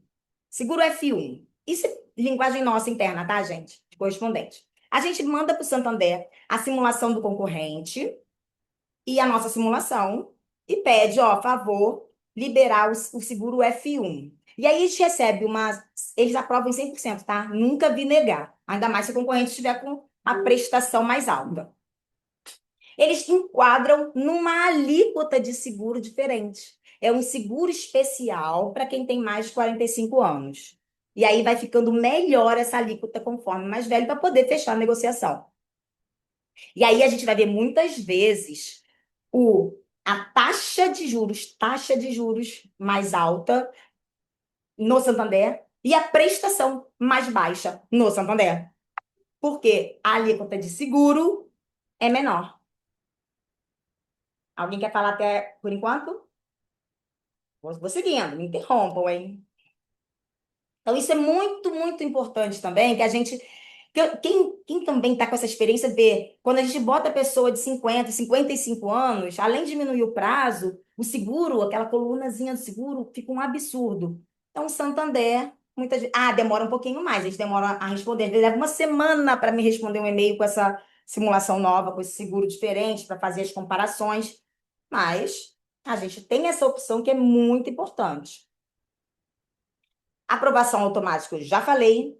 Seguro F1. Isso é linguagem nossa interna, tá, gente? De correspondente. A gente manda para o Santander a simulação do concorrente e a nossa simulação e pede, ó, favor, liberar o seguro F1. E aí a gente recebe uma. Eles aprovam em 100%, tá? Nunca vi negar. Ainda mais se o concorrente estiver com a prestação mais alta. Eles enquadram numa alíquota de seguro diferente. É um seguro especial para quem tem mais de 45 anos. E aí vai ficando melhor essa alíquota conforme mais velho para poder fechar a negociação. E aí a gente vai ver muitas vezes a taxa de juros mais alta no Santander e a prestação mais baixa no Santander. Porque a alíquota de seguro é menor. Alguém quer falar até por enquanto? Vou seguindo, me interrompam, hein? Então, isso é muito, muito importante também, que a gente. Quem também está com essa experiência vê, quando a gente bota a pessoa de 50, 55 anos, além de diminuir o prazo, o seguro, aquela colunazinha do seguro, fica um absurdo. Então, o Santander, muitas vezes. Ah, demora um pouquinho mais, eles demoram a responder. Às vezes leva uma semana para me responder um e-mail com essa simulação nova, com esse seguro diferente, para fazer as comparações. Mas a gente tem essa opção que é muito importante. Aprovação automática, eu já falei.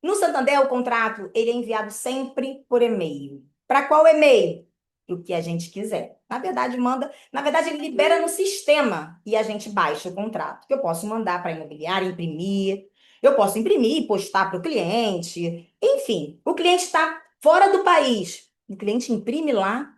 No Santander, o contrato ele é enviado sempre por e-mail. Para qual e-mail? O que a gente quiser. Na verdade, ele libera no sistema e a gente baixa o contrato. Que eu posso mandar para a imobiliária imprimir, eu posso imprimir e postar para o cliente. Enfim, o cliente está fora do país. O cliente imprime lá,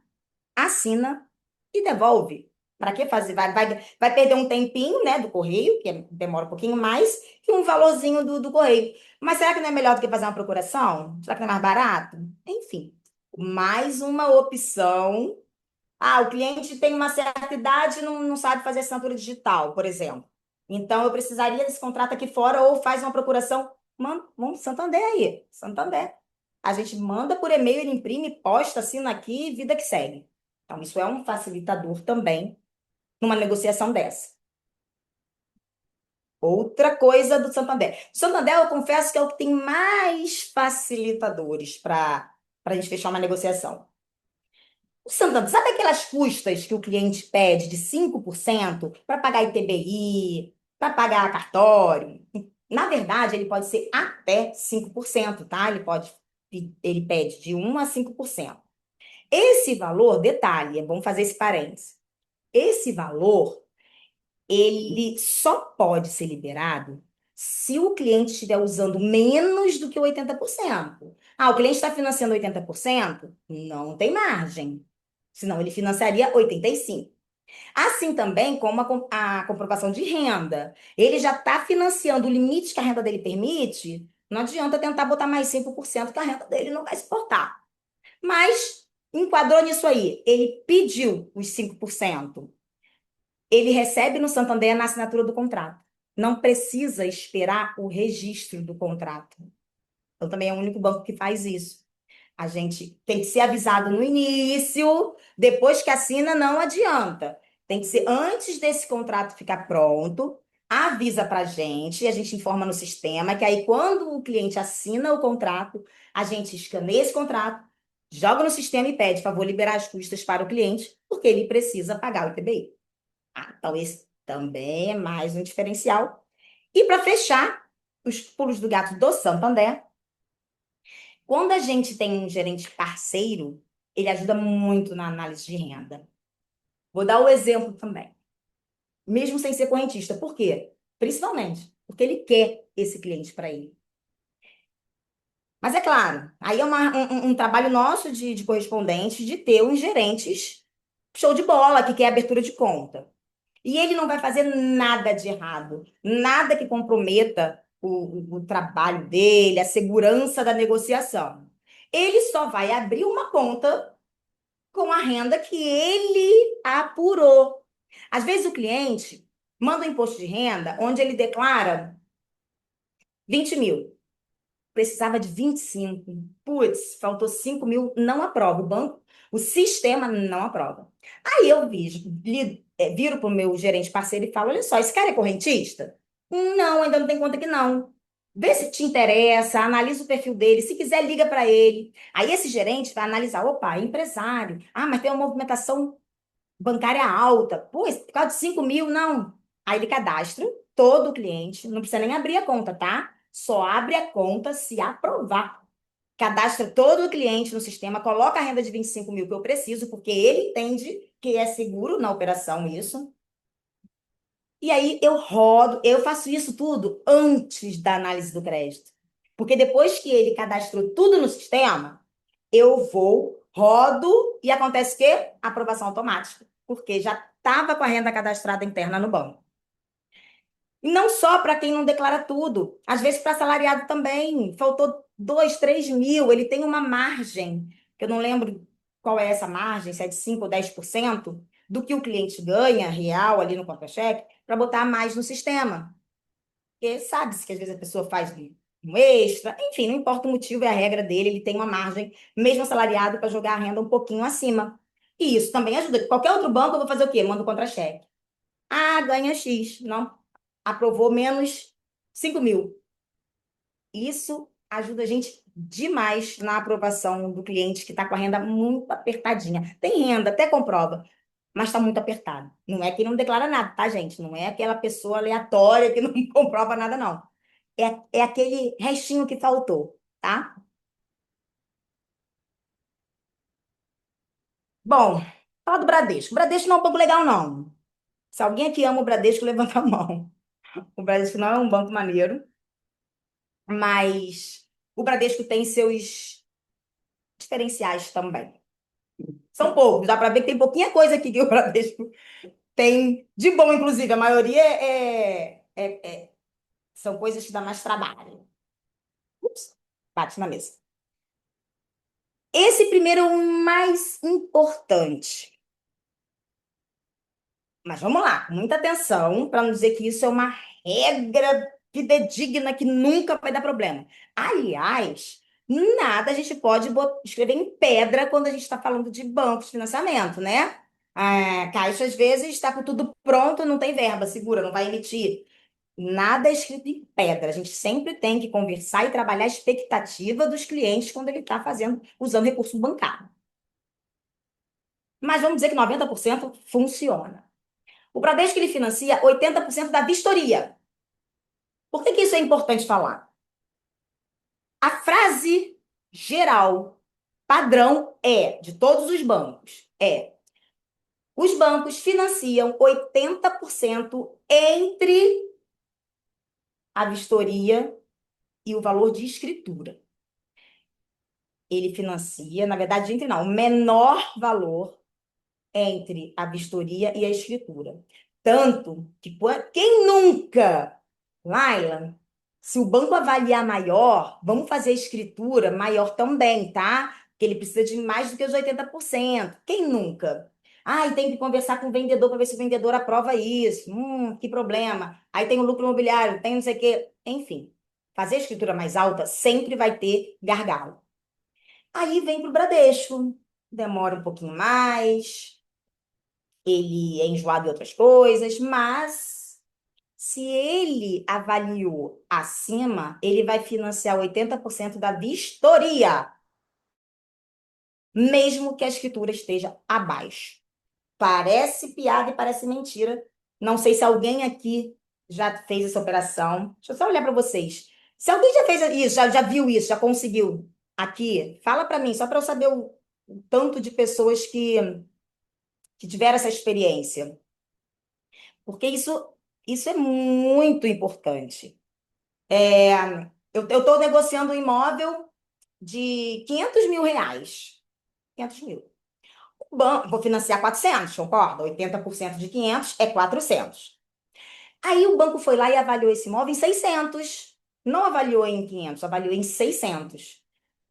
assina e devolve. Para que fazer? Vai perder um tempinho, né, do correio, demora um pouquinho mais, e um valorzinho do correio. Mas será que não é melhor do que fazer uma procuração? Será que não é mais barato? Enfim, mais uma opção. Ah, o cliente tem uma certa idade e não sabe fazer assinatura digital, por exemplo. Então, eu precisaria desse contrato aqui fora ou faz uma procuração. Vamos, Santander aí, Santander. A gente manda por e-mail, ele imprime, posta, assina aqui, vida que segue. Então, isso é um facilitador também numa negociação dessa. Outra coisa do Santander. O Santander, eu confesso que é o que tem mais facilitadores para a gente fechar uma negociação. O Santander, sabe aquelas custas que o cliente pede de 5% para pagar ITBI, para pagar cartório? Na verdade, ele pode ser até 5%, tá? Ele pede de 1 a 5%. Esse valor, detalhe, é bom fazer esse parênteses. Esse valor ele só pode ser liberado se o cliente estiver usando menos do que 80%. Ah, o cliente está financiando 80%? Não tem margem. Senão ele financiaria 85%. Assim também como a comprovação de renda. Ele já está financiando o limite que a renda dele permite, não adianta tentar botar mais 5% que a renda dele não vai suportar. Mas enquadrou nisso aí. Ele pediu os 5%. Ele recebe no Santander na assinatura do contrato. Não precisa esperar o registro do contrato. Então, também é o único banco que faz isso. A gente tem que ser avisado no início, depois que assina, não adianta. Tem que ser antes desse contrato ficar pronto, avisa para a gente informa no sistema, que aí quando o cliente assina o contrato, a gente escaneia esse contrato, joga no sistema e pede, por favor, liberar as custas para o cliente, porque ele precisa pagar o ITBI. Ah, então esse também é mais um diferencial. E para fechar, os pulos do gato do Santander, quando a gente tem um gerente parceiro, ele ajuda muito na análise de renda. Vou dar o exemplo também, mesmo sem ser correntista. Por quê? Principalmente porque ele quer esse cliente para ele. Mas é claro, aí é um trabalho nosso de correspondente de ter uns gerentes show de bola, que quer abertura de conta. E ele não vai fazer nada de errado, nada que comprometa o trabalho dele, a segurança da negociação. Ele só vai abrir uma conta com a renda que ele apurou. Às vezes o cliente manda um imposto de renda onde ele declara 20 mil. Precisava de 25. Putz, faltou 5 mil, não aprova. O banco, o sistema não aprova. Aí eu viro para o meu gerente parceiro e falo: olha só, esse cara é correntista? Não, ainda não tem conta que não. Vê se te interessa, analisa o perfil dele. Se quiser, liga para ele. Aí esse gerente vai analisar: opa, é empresário. Ah, mas tem uma movimentação bancária alta. Pô, por causa de 5 mil, não. Aí ele cadastra todo o cliente, não precisa nem abrir a conta, tá? Só abre a conta se aprovar. Cadastra todo o cliente no sistema, coloca a renda de 25 mil que eu preciso, porque ele entende que é seguro na operação isso. E aí eu rodo, eu faço isso tudo antes da análise do crédito. Porque depois que ele cadastrou tudo no sistema, eu vou, rodo e acontece o quê? Aprovação automática. Porque já estava com a renda cadastrada interna no banco. E não só para quem não declara tudo, às vezes para assalariado também. Faltou 2, 3 mil, ele tem uma margem, que eu não lembro qual é essa margem, se é de 5 ou 10% do que o cliente ganha real ali no contra-cheque, para botar mais no sistema. Porque sabe-se que às vezes a pessoa faz um extra, enfim, não importa o motivo, é a regra dele, ele tem uma margem, mesmo assalariado, para jogar a renda um pouquinho acima. E isso também ajuda. Qualquer outro banco, eu vou fazer o quê? Mando contra-cheque. Ah, ganha X. Não, aprovou menos 5 mil. Isso ajuda a gente demais na aprovação do cliente que está com a renda muito apertadinha. Tem renda, até comprova, mas está muito apertado. Não é que não declara nada, tá, gente? Não é aquela pessoa aleatória que não comprova nada, não. É aquele restinho que faltou, tá? Bom, fala do Bradesco. O Bradesco não é um banco legal, não. Se alguém aqui ama o Bradesco, levanta a mão. O Bradesco não é um banco maneiro, mas o Bradesco tem seus diferenciais também. São poucos, dá para ver que tem pouquinha coisa aqui que o Bradesco tem de bom, inclusive. A maioria são coisas que dá mais trabalho. Ups, bate na mesa. Esse primeiro é o mais importante. Mas vamos lá, com muita atenção, para não dizer que isso é uma regra fidedigna que nunca vai dar problema. Aliás, nada a gente pode escrever em pedra quando a gente está falando de bancos de financiamento, né? A Caixa, às vezes, está com tudo pronto, não tem verba, segura, não vai emitir. Nada é escrito em pedra. A gente sempre tem que conversar e trabalhar a expectativa dos clientes quando ele está fazendo, usando recurso bancário. Mas vamos dizer que 90% funciona. O Bradesco ele financia 80% da vistoria. Por que que isso é importante falar? A frase geral, padrão de todos os bancos, os bancos financiam 80% entre a vistoria e o valor de escritura. Ele financia, na verdade, entre não, o menor valor entre a vistoria e a escritura. Tanto que quem nunca, Laila, se o banco avaliar maior, vamos fazer a escritura maior também, tá? Porque ele precisa de mais do que os 80%. Quem nunca? Ai, tem que conversar com o vendedor para ver se o vendedor aprova isso. Que problema. Aí tem o lucro imobiliário, tem não sei o quê. Enfim, fazer a escritura mais alta sempre vai ter gargalo. Aí vem para o Bradesco, demora um pouquinho mais, ele é enjoado em outras coisas, mas se ele avaliou acima, ele vai financiar 80% da vistoria, mesmo que a escritura esteja abaixo. Parece piada e parece mentira. Não sei se alguém aqui já fez essa operação. Deixa eu só olhar para vocês. Se alguém já fez isso, já viu isso, já conseguiu aqui, fala para mim, só para eu saber o tanto de pessoas que tiveram essa experiência. Porque isso é muito importante. Eu estou negociando um imóvel de R$ 500 mil. 500 mil. Vou financiar 400, concorda? 80% de 500 é 400. Aí o banco foi lá e avaliou esse imóvel em 600. Não avaliou em 500, avaliou em 600.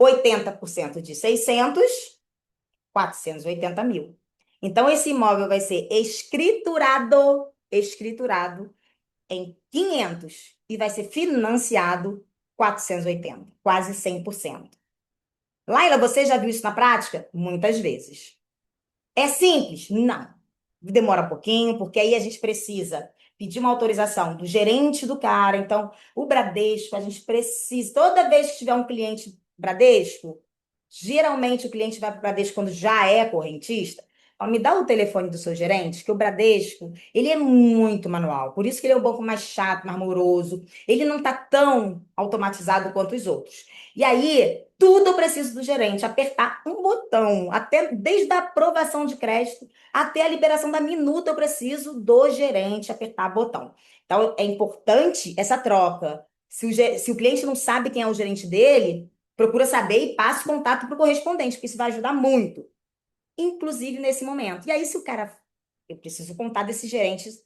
80% de 600, 480 mil. Então, esse imóvel vai ser escriturado em 500 e vai ser financiado 480, quase 100%. Laila, você já viu isso na prática? Muitas vezes. É simples? Não. Demora um pouquinho, porque aí a gente precisa pedir uma autorização do gerente do cara. Então, o Bradesco, a gente precisa, toda vez que tiver um cliente Bradesco, geralmente o cliente vai para o Bradesco quando já é correntista. Ó, me dá o telefone do seu gerente, que o Bradesco, ele é muito manual. Por isso que ele é um banco mais chato, mais moroso. Ele não está tão automatizado quanto os outros. E aí, tudo eu preciso do gerente, apertar um botão, até desde a aprovação de crédito até a liberação da minuta, eu preciso do gerente apertar botão. Então, é importante essa troca. Se o cliente não sabe quem é o gerente dele, procura saber e passe o contato para o correspondente, porque isso vai ajudar muito, inclusive nesse momento. E aí, se o cara. Eu preciso contar desses gerentes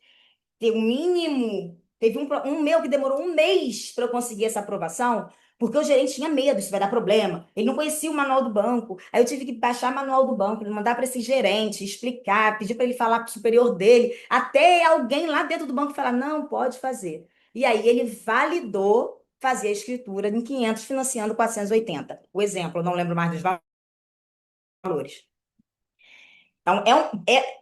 ter um mínimo. Teve um meu que demorou um mês para eu conseguir essa aprovação, porque o gerente tinha medo, isso vai dar problema. Ele não conhecia o manual do banco. Aí eu tive que baixar o manual do banco, mandar para esse gerente, explicar, pedir para ele falar para o superior dele, até alguém lá dentro do banco falar: não, pode fazer. E aí ele validou fazer a escritura em 500, financiando 480. O exemplo, eu não lembro mais dos valores. Então,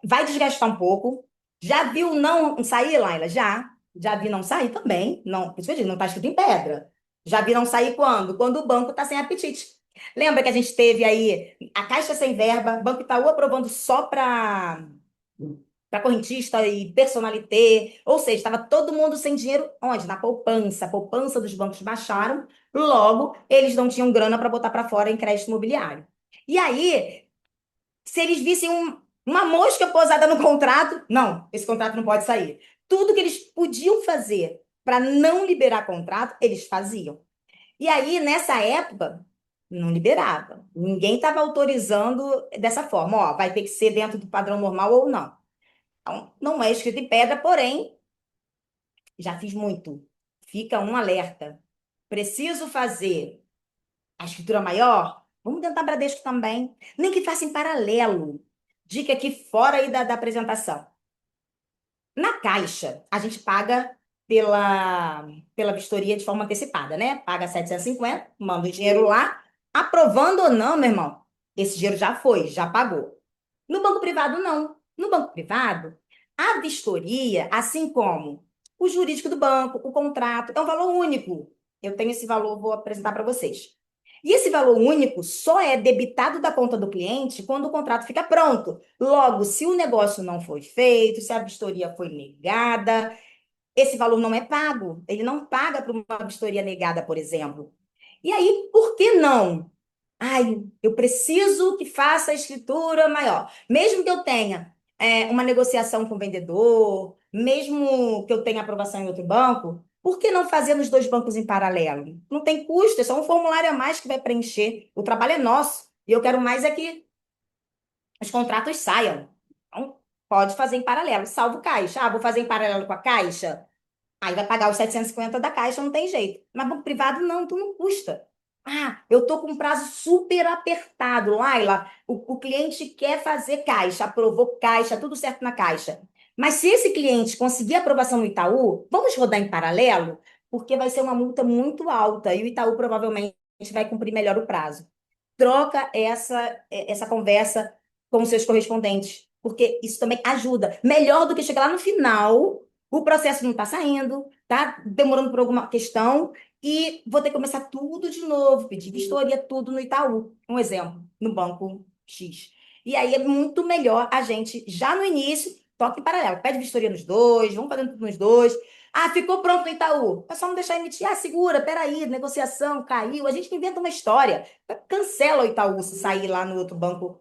vai desgastar um pouco. Já viu não sair, Laila? Já. Já vi não sair também. Não, por isso que eu digo, não está escrito em pedra. Já vi não sair quando? Quando o banco está sem apetite. Lembra que a gente teve aí a Caixa sem verba, Banco Itaú aprovando só para correntista e personalité, ou seja, estava todo mundo sem dinheiro, onde? Na poupança. A poupança dos bancos baixaram, logo eles não tinham grana para botar para fora em crédito imobiliário. E aí, se eles vissem uma mosca posada no contrato, não, esse contrato não pode sair. Tudo que eles podiam fazer para não liberar contrato, eles faziam. E aí, nessa época, não liberava. Ninguém estava autorizando dessa forma. Ó, vai ter que ser dentro do padrão normal ou não. Então, não é escrito em pedra, porém, já fiz muito. Fica um alerta. Preciso fazer a escritura maior? Vamos tentar Bradesco também. Nem que faça em paralelo. Dica aqui fora aí da apresentação. Na Caixa, a gente paga pela vistoria de forma antecipada, né? Paga 750, manda o dinheiro lá. Aprovando ou não, meu irmão, esse dinheiro já foi, já pagou. No banco privado, não. No banco privado, a vistoria, assim como o jurídico do banco, o contrato, é um valor único. Eu tenho esse valor, vou apresentar para vocês. E esse valor único só é debitado da conta do cliente quando o contrato fica pronto. Logo, se o negócio não foi feito, se a vistoria foi negada, esse valor não é pago. Ele não paga para uma vistoria negada, por exemplo. E aí, por que não? Ai, eu preciso que faça a escritura maior. Mesmo que eu tenha uma negociação com o vendedor, mesmo que eu tenha aprovação em outro banco, por que não fazer nos dois bancos em paralelo? Não tem custo, é só um formulário a mais que vai preencher. O trabalho é nosso. E eu quero mais é que os contratos saiam. Então, pode fazer em paralelo, salvo Caixa. Ah, vou fazer em paralelo com a Caixa? Aí vai pagar os 750 da Caixa, não tem jeito. Mas banco privado, não, tu não custa. Ah, eu tô com um prazo super apertado. Laila, o cliente quer fazer Caixa, aprovou Caixa, tudo certo na Caixa. Mas se esse cliente conseguir aprovação no Itaú, vamos rodar em paralelo, porque vai ser uma multa muito alta e o Itaú provavelmente vai cumprir melhor o prazo. Troca essa conversa com os seus correspondentes, porque isso também ajuda. Melhor do que chegar lá no final, o processo não está saindo, tá demorando por alguma questão, e vou ter que começar tudo de novo, pedir vistoria, tudo no Itaú. Um exemplo, no banco X. E aí é muito melhor a gente, já no início, toque em paralelo. Pede vistoria nos dois, vamos fazendo tudo nos dois. Ah, ficou pronto no Itaú. É só não deixar emitir. Ah, segura, peraí, negociação, caiu. A gente inventa uma história. Cancela o Itaú se sair lá no outro banco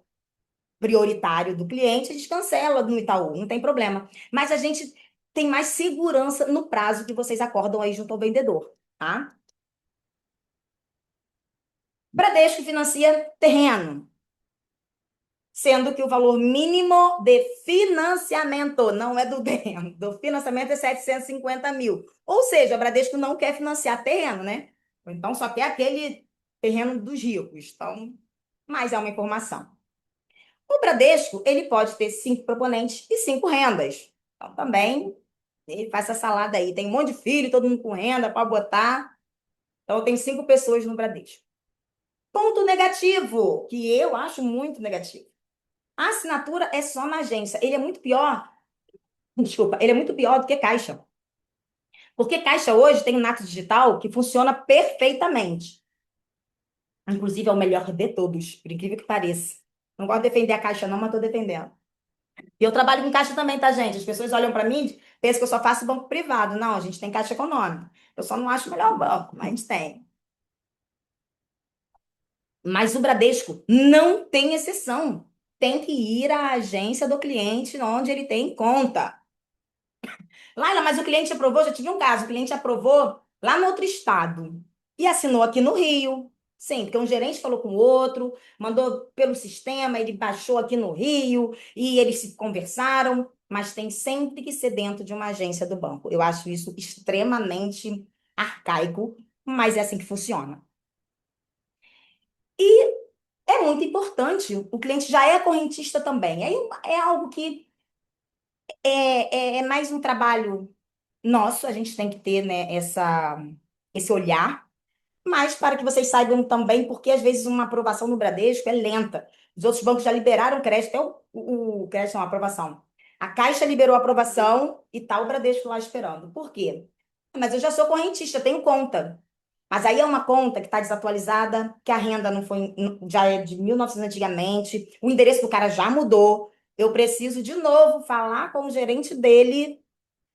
prioritário do cliente, a gente cancela no Itaú, não tem problema. Mas a gente tem mais segurança no prazo que vocês acordam aí junto ao vendedor, tá? Bradesco financia terreno, sendo que o valor mínimo de financiamento não é do terreno, do financiamento é 750 mil. Ou seja, a Bradesco não quer financiar terreno, né? Ou então só quer aquele terreno dos ricos. Então, mas é uma informação. O Bradesco, ele pode ter 5 proponentes e 5 rendas. Então, também, ele faz essa salada aí. Tem um monte de filho, todo mundo com renda para botar. Então, eu tenho 5 pessoas no Bradesco. Ponto negativo, que eu acho muito negativo. A assinatura é só na agência. Ele é muito pior, desculpa, ele é muito pior do que Caixa. Porque Caixa hoje tem um Nato digital que funciona perfeitamente. Inclusive, é o melhor de todos, por incrível que pareça. Não gosto de defender a Caixa, não, mas estou defendendo. E eu trabalho com caixa também, tá, gente? As pessoas olham para mim, pensam que eu só faço banco privado. Não, a gente tem caixa econômica. Eu só não acho o melhor banco, mas a gente tem. Mas o Bradesco não tem exceção. Tem que ir à agência do cliente onde ele tem conta. Laila, mas o cliente aprovou, já tive um caso, o cliente aprovou lá no outro estado e assinou aqui no Rio. Sim, porque um gerente falou com o outro, mandou pelo sistema, ele baixou aqui no Rio e eles se conversaram, mas tem sempre que ser dentro de uma agência do banco. Eu acho isso extremamente arcaico, mas é assim que funciona. E é muito importante, o cliente já é correntista também. Aí é algo que é mais um trabalho nosso, a gente tem que ter, né, esse olhar, mas para que vocês saibam também, porque às vezes uma aprovação no Bradesco é lenta. Os outros bancos já liberaram crédito, até o crédito não, a aprovação. A Caixa liberou a aprovação e tá o Bradesco lá esperando. Por quê? Mas eu já sou correntista, tenho conta. Mas aí é uma conta que está desatualizada, que a renda não foi, já é de 1900 antigamente, o endereço do cara já mudou. Eu preciso de novo falar com o gerente dele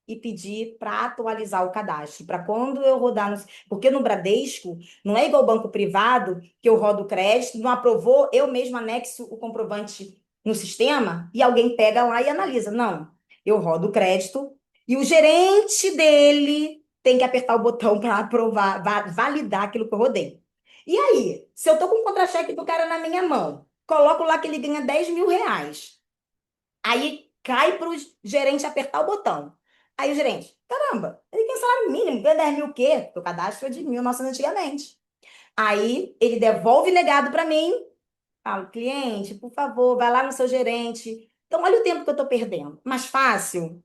e pedir para atualizar o cadastro, para quando eu rodar Porque no Bradesco, não é igual banco privado, que eu rodo o crédito, não aprovou, eu mesmo anexo o comprovante no sistema e alguém pega lá e analisa. Não, eu rodo o crédito e o gerente dele tem que apertar o botão para aprovar, validar aquilo que eu rodei. E aí, se eu estou com o contra-cheque do cara na minha mão, coloco lá que ele ganha 10 mil reais. Aí cai para o gerente apertar o botão. Aí o gerente, caramba, ele tem salário mínimo, ganha 10 mil o quê? O cadastro é de 1.900 antigamente. Aí ele devolve legado para mim, fala, cliente, por favor, vai lá no seu gerente. Então, olha o tempo que eu estou perdendo. Mais fácil.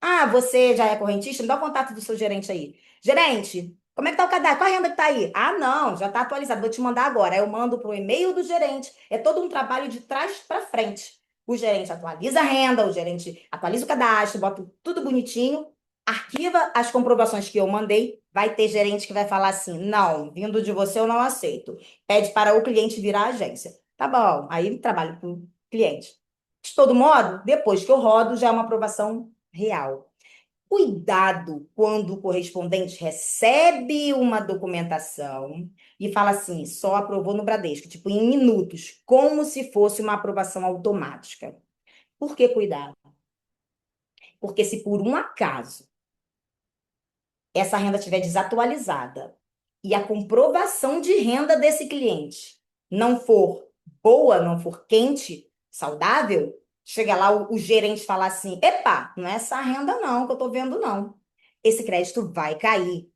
Ah, você já é correntista? Me dá o contato do seu gerente aí. Gerente, como é que tá o cadastro? Qual a renda que tá aí? Ah, não, já tá atualizado, vou te mandar agora. Aí eu mando pro e-mail do gerente. É todo um trabalho de trás para frente. O gerente atualiza a renda, o gerente atualiza o cadastro, bota tudo bonitinho, arquiva as comprovações que eu mandei. Vai ter gerente que vai falar assim: não, vindo de você eu não aceito. Pede para o cliente virar a agência. Tá bom, aí trabalho com o cliente. De todo modo, depois que eu rodo, já é uma aprovação real. Cuidado quando o correspondente recebe uma documentação e fala assim, só aprovou no Bradesco, tipo em minutos, como se fosse uma aprovação automática. Por que cuidado? Porque se por um acaso essa renda estiver desatualizada e a comprovação de renda desse cliente não for boa, não for quente, saudável, chega lá o gerente falar assim: epa, não é essa renda não que eu tô vendo, não. Esse crédito vai cair.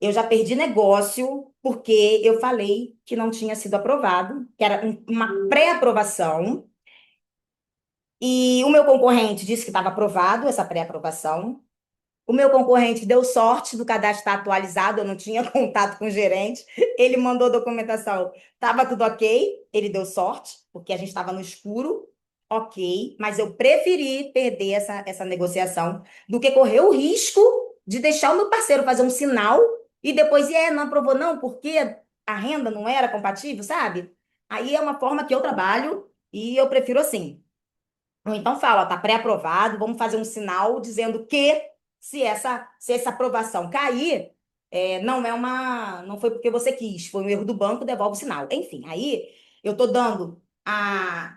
Eu já perdi negócio porque eu falei que não tinha sido aprovado, que era uma pré-aprovação, e o meu concorrente disse que estava aprovado essa pré-aprovação. O meu concorrente deu sorte do cadastro estar atualizado, eu não tinha contato com o gerente. Ele mandou documentação, estava tudo ok. Ele deu sorte, porque a gente estava no escuro, ok. Mas eu preferi perder essa negociação do que correr o risco de deixar o meu parceiro fazer um sinal e depois, não aprovou, não, porque a renda não era compatível, sabe? Aí é uma forma que eu trabalho e eu prefiro assim. Ou então fala, ó, tá pré-aprovado, vamos fazer um sinal dizendo que se essa aprovação cair, não foi porque você quis, foi um erro do banco, devolve o sinal. Enfim, aí eu estou dando a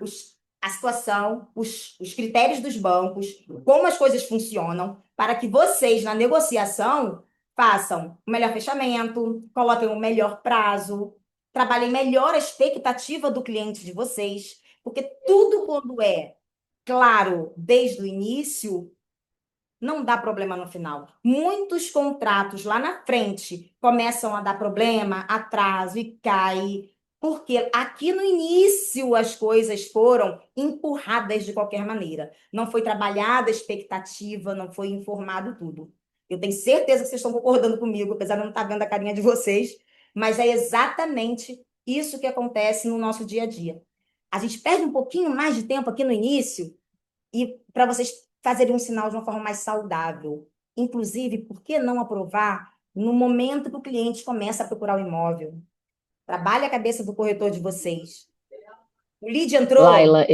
situação, os critérios dos bancos, como as coisas funcionam, para que vocês, na negociação, façam o melhor fechamento, coloquem o melhor prazo, trabalhem melhor a expectativa do cliente de vocês, porque tudo quando é claro desde o início, não dá problema no final. Muitos contratos lá na frente começam a dar problema, atraso e cai, porque aqui no início as coisas foram empurradas de qualquer maneira. Não foi trabalhada a expectativa, não foi informado tudo. Eu tenho certeza que vocês estão concordando comigo, apesar de eu não estar vendo a carinha de vocês, mas é exatamente isso que acontece no nosso dia a dia. A gente perde um pouquinho mais de tempo aqui no início e para vocês fazerem um sinal de uma forma mais saudável. Inclusive, por que não aprovar no momento que o cliente começa a procurar o imóvel? Trabalhe a cabeça do corretor de vocês. O lead entrou? Laila,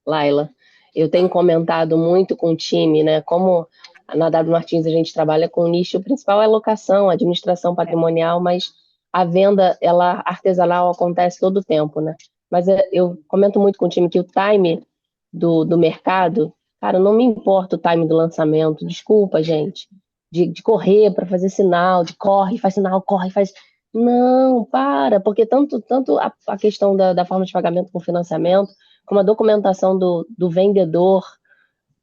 Laila, eu tenho comentado muito com o time, né? Como na W Martins a gente trabalha com o nicho principal é locação, administração É, patrimonial, mas a venda, ela artesanal acontece todo o tempo, né? Mas eu comento muito com o time que o time do mercado, cara, não me importa o time do lançamento, desculpa, gente, de correr para fazer sinal, de corre, faz sinal, corre, faz. Não, para, porque tanto a questão da forma de pagamento com financiamento, como a documentação do vendedor,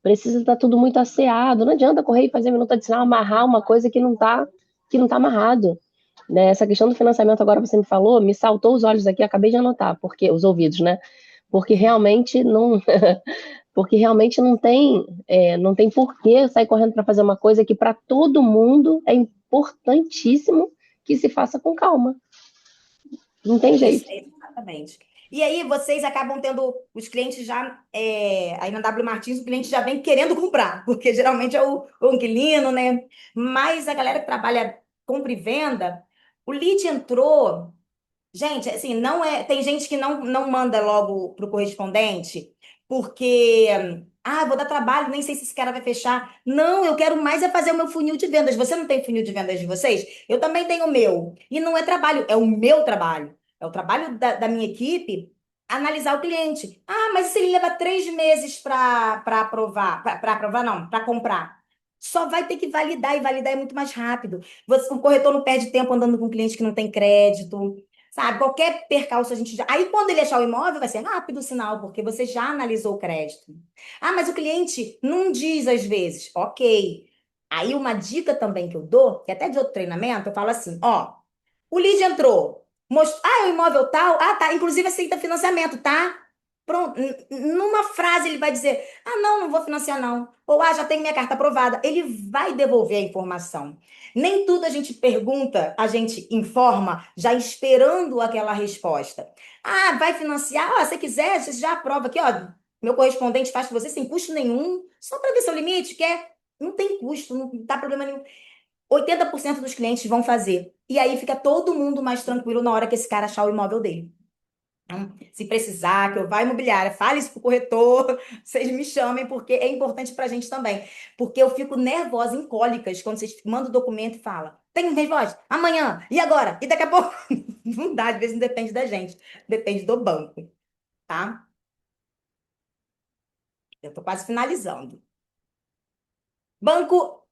precisa estar tudo muito asseado. Não adianta correr e fazer minuta de sinal, amarrar uma coisa que não tá amarrado. Né? Essa questão do financiamento, agora você me falou, me saltou os olhos aqui, acabei de anotar, porque os ouvidos, né? Porque realmente não, porque realmente não tem porquê sair correndo para fazer uma coisa que para todo mundo é importantíssimo que se faça com calma. Não tem isso, jeito. exatamente. E aí vocês acabam tendo os clientes já, aí na W Martins o cliente já vem querendo comprar, porque geralmente é o inquilino, né? Mas a galera que trabalha compra e venda, o lead entrou. Gente, assim, não é. Tem gente que não manda logo pro correspondente, porque, vou dar trabalho, nem sei se esse cara vai fechar. Não, eu quero mais é fazer o meu funil de vendas. Você não tem funil de vendas de vocês? Eu também tenho o meu. E não é trabalho, é o meu trabalho. É o trabalho da minha equipe analisar o cliente. Mas e se ele leva 3 meses para aprovar? Para aprovar, não, para comprar. Só vai ter que validar, e validar é muito mais rápido. O corretor não perde tempo andando com um cliente que não tem crédito. Sabe, qualquer percalço a gente já. Aí, quando ele achar o imóvel, vai ser rápido o sinal, porque você já analisou o crédito. Mas o cliente não diz às vezes. Ok. Aí, uma dica também que eu dou, que é até de outro treinamento, eu falo assim: ó, o lead entrou, mostrou, é o imóvel tal, tá, inclusive aceita financiamento, tá? Pronto, numa frase ele vai dizer: não, não vou financiar não. Ou, já tenho minha carta aprovada. Ele vai devolver a informação. Nem tudo a gente pergunta, a gente informa, já esperando aquela resposta. Vai financiar? Se quiser, você já aprova aqui, ó. Meu correspondente faz com você sem custo nenhum, só para ver seu limite, quer? Não tem custo, não dá problema nenhum. 80% dos clientes vão fazer. E aí fica todo mundo mais tranquilo na hora que esse cara achar o imóvel dele. Então, se precisar, que eu vá à imobiliária, fale isso pro corretor, vocês me chamem, porque é importante pra gente também. Porque eu fico nervosa em cólicas quando vocês mandam o documento e falam: tem resposta? Amanhã, e agora? E daqui a pouco? Não dá, às vezes não depende da gente, depende do banco, tá? Eu tô quase finalizando. Banco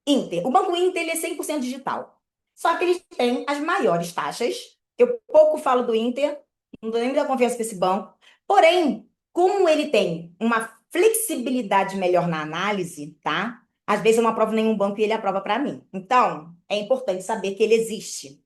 Inter. O Banco Inter, ele é 100% digital. Só que eles têm as maiores taxas. Eu pouco falo do Inter, não dou nem muita confiança para esse banco. Porém, Como ele tem uma flexibilidade melhor na análise, tá? Às vezes eu não aprovo nenhum banco e ele aprova para mim. Então, é importante saber que ele existe.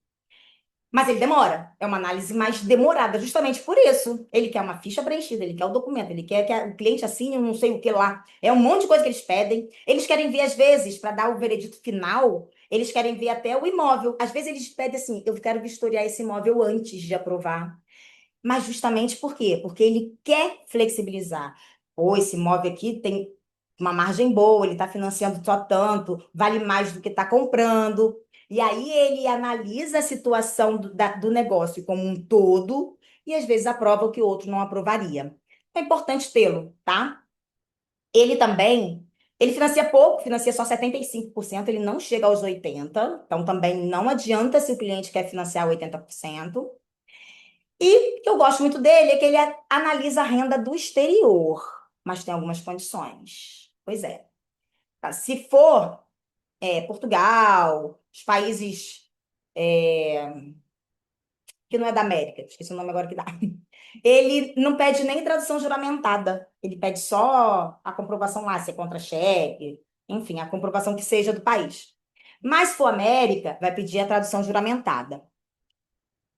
Mas ele demora. É uma análise mais demorada, justamente por isso. Ele quer uma ficha preenchida, ele quer o documento, ele quer que o cliente assine, não sei o que lá. É um monte de coisa que eles pedem. Eles querem ver, às vezes, para dar o veredito final, eles querem ver até o imóvel. Às vezes eles pedem assim: eu quero vistoriar esse imóvel antes de aprovar. Mas justamente por quê? Porque ele quer flexibilizar. Pô, esse imóvel aqui tem uma margem boa, ele está financiando só tanto, vale mais do que está comprando. E aí ele analisa a situação do negócio como um todo e às vezes aprova o que o outro não aprovaria. É importante tê-lo, tá? Ele também, ele financia pouco, financia só 75%. Ele não chega aos 80%, então também não adianta se o cliente quer financiar 80%. E o que eu gosto muito dele é que ele analisa a renda do exterior, mas tem algumas condições. Pois é. Tá? Se for Portugal, os países que não é da América, esqueci o nome agora que dá. Ele não pede nem tradução juramentada. Ele pede só a comprovação lá, se é contra-cheque, enfim, a comprovação que seja do país. Mas se for América, vai pedir a tradução juramentada.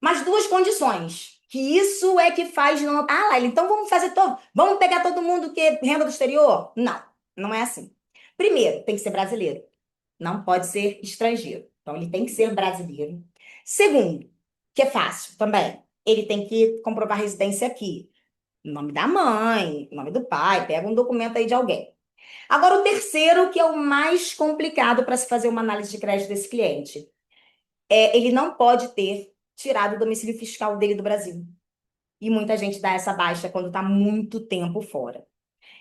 Mas duas condições. Que isso é que faz não. Ah, Laila, então vamos fazer todo. Vamos pegar todo mundo que é renda do exterior? Não, não é assim. Primeiro, tem que ser brasileiro. Não pode ser estrangeiro. Então, ele tem que ser brasileiro. Segundo, que é fácil também. Ele tem que comprovar residência aqui. Nome da mãe, nome do pai, pega um documento aí de alguém. Agora, o terceiro, que é o mais complicado para se fazer uma análise de crédito desse cliente ele não pode ter tirado o domicílio fiscal dele do Brasil. E muita gente dá essa baixa quando está muito tempo fora.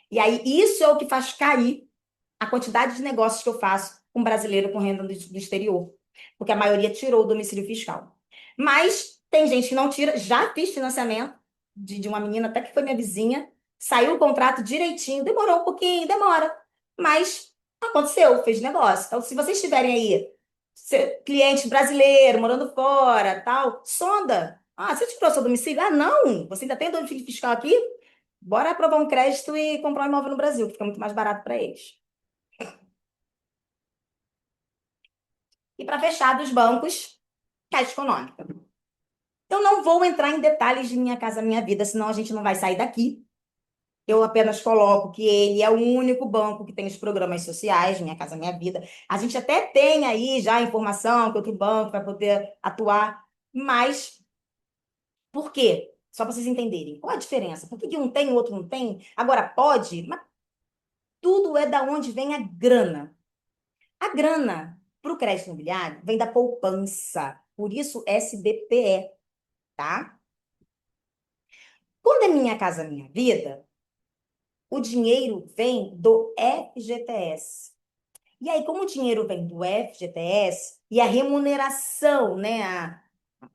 E aí, isso é o que faz cair a quantidade de negócios que eu faço com brasileiro com renda do exterior. Porque a maioria tirou o domicílio fiscal. Mas tem gente que não tira. Já fiz financiamento de uma menina, até que foi minha vizinha. Saiu o contrato direitinho. Demorou um pouquinho, demora. Mas aconteceu, fez negócio. Então, se vocês tiverem aí cliente brasileiro, morando fora, tal, sonda. Ah, você tirou seu domicílio? Ah, não, você ainda tem domicílio fiscal aqui? Bora aprovar um crédito e comprar um imóvel no Brasil, que fica muito mais barato para eles. E para fechar dos bancos, Caixa Econômica. Eu não vou entrar em detalhes de Minha Casa Minha Vida, senão a gente não vai sair daqui. Eu apenas coloco que ele é o único banco que tem os programas sociais, Minha Casa Minha Vida. A gente até tem aí já informação que outro banco vai poder atuar, mas por quê? Só para vocês entenderem. Qual a diferença? Por que que um tem e o outro não tem? Agora pode, mas tudo é da onde vem a grana. A grana para o crédito imobiliário vem da poupança. Por isso, SBPE, tá? Quando é Minha Casa Minha Vida, o dinheiro vem do FGTS. E aí, como o dinheiro vem do FGTS e a remuneração, né,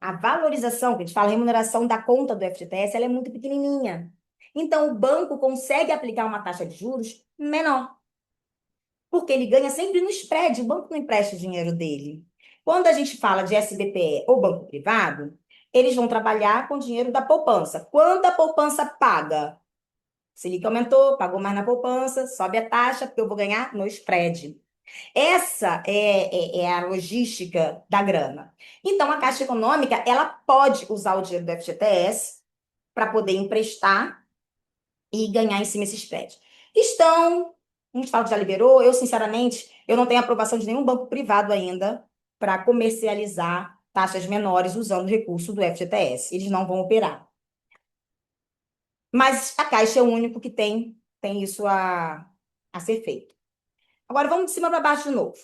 a valorização, que a gente fala remuneração da conta do FGTS, ela é muito pequenininha. Então, o banco consegue aplicar uma taxa de juros menor, porque ele ganha sempre no spread, o banco não empresta o dinheiro dele. Quando a gente fala de SBPE ou banco privado, eles vão trabalhar com o dinheiro da poupança. Quando a poupança paga? Selic aumentou, pagou mais na poupança, sobe a taxa, porque eu vou ganhar no spread. Essa é a logística da grana. Então, a Caixa Econômica, ela pode usar o dinheiro do FGTS para poder emprestar e ganhar em cima esse spread. A gente fala que já liberou, eu, sinceramente, eu não tenho aprovação de nenhum banco privado ainda para comercializar taxas menores usando o recurso do FGTS. Eles não vão operar. Mas a Caixa é o único que tem isso a ser feito. Agora, vamos de cima para baixo de novo.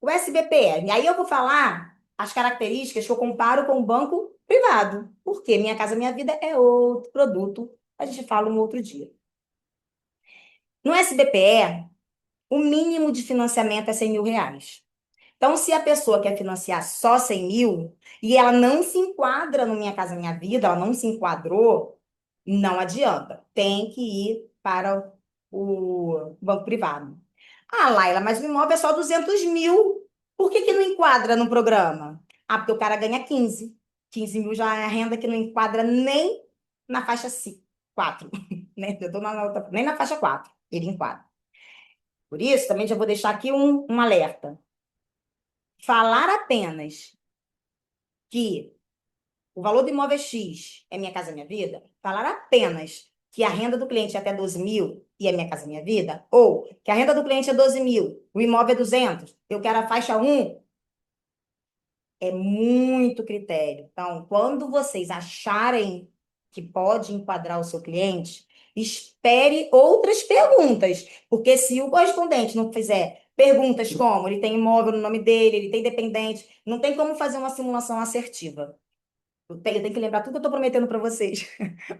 O SBPE. E aí eu vou falar as características que eu comparo com o banco privado. Porque Minha Casa Minha Vida é outro produto. A gente fala um outro dia. No SBPE, o mínimo de financiamento é R$ 100.000. Então, se a pessoa quer financiar só 100 mil e ela não se enquadra no Minha Casa Minha Vida, ela não se enquadrou, não adianta. Tem que ir para o banco privado. Ah, Laila, mas o imóvel é só 200 mil. Por que que não enquadra no programa? Ah, porque o cara ganha 15. 15 mil já é a renda que não enquadra nem na faixa 4. né? Eu tô nem na faixa 4, ele enquadra. Por isso, também já vou deixar aqui um alerta. Falar apenas que o valor do imóvel é X, é Minha Casa Minha Vida, falar apenas que a renda do cliente é até 12 mil e é Minha Casa Minha Vida, ou que a renda do cliente é 12 mil, o imóvel é 200, eu quero a faixa 1, é muito critério. Então, quando vocês acharem que pode enquadrar o seu cliente, espere outras perguntas, porque se o correspondente não fizer perguntas como ele tem imóvel no nome dele, ele tem dependente, não tem como fazer uma simulação assertiva. Eu tenho que lembrar tudo que eu estou prometendo para vocês.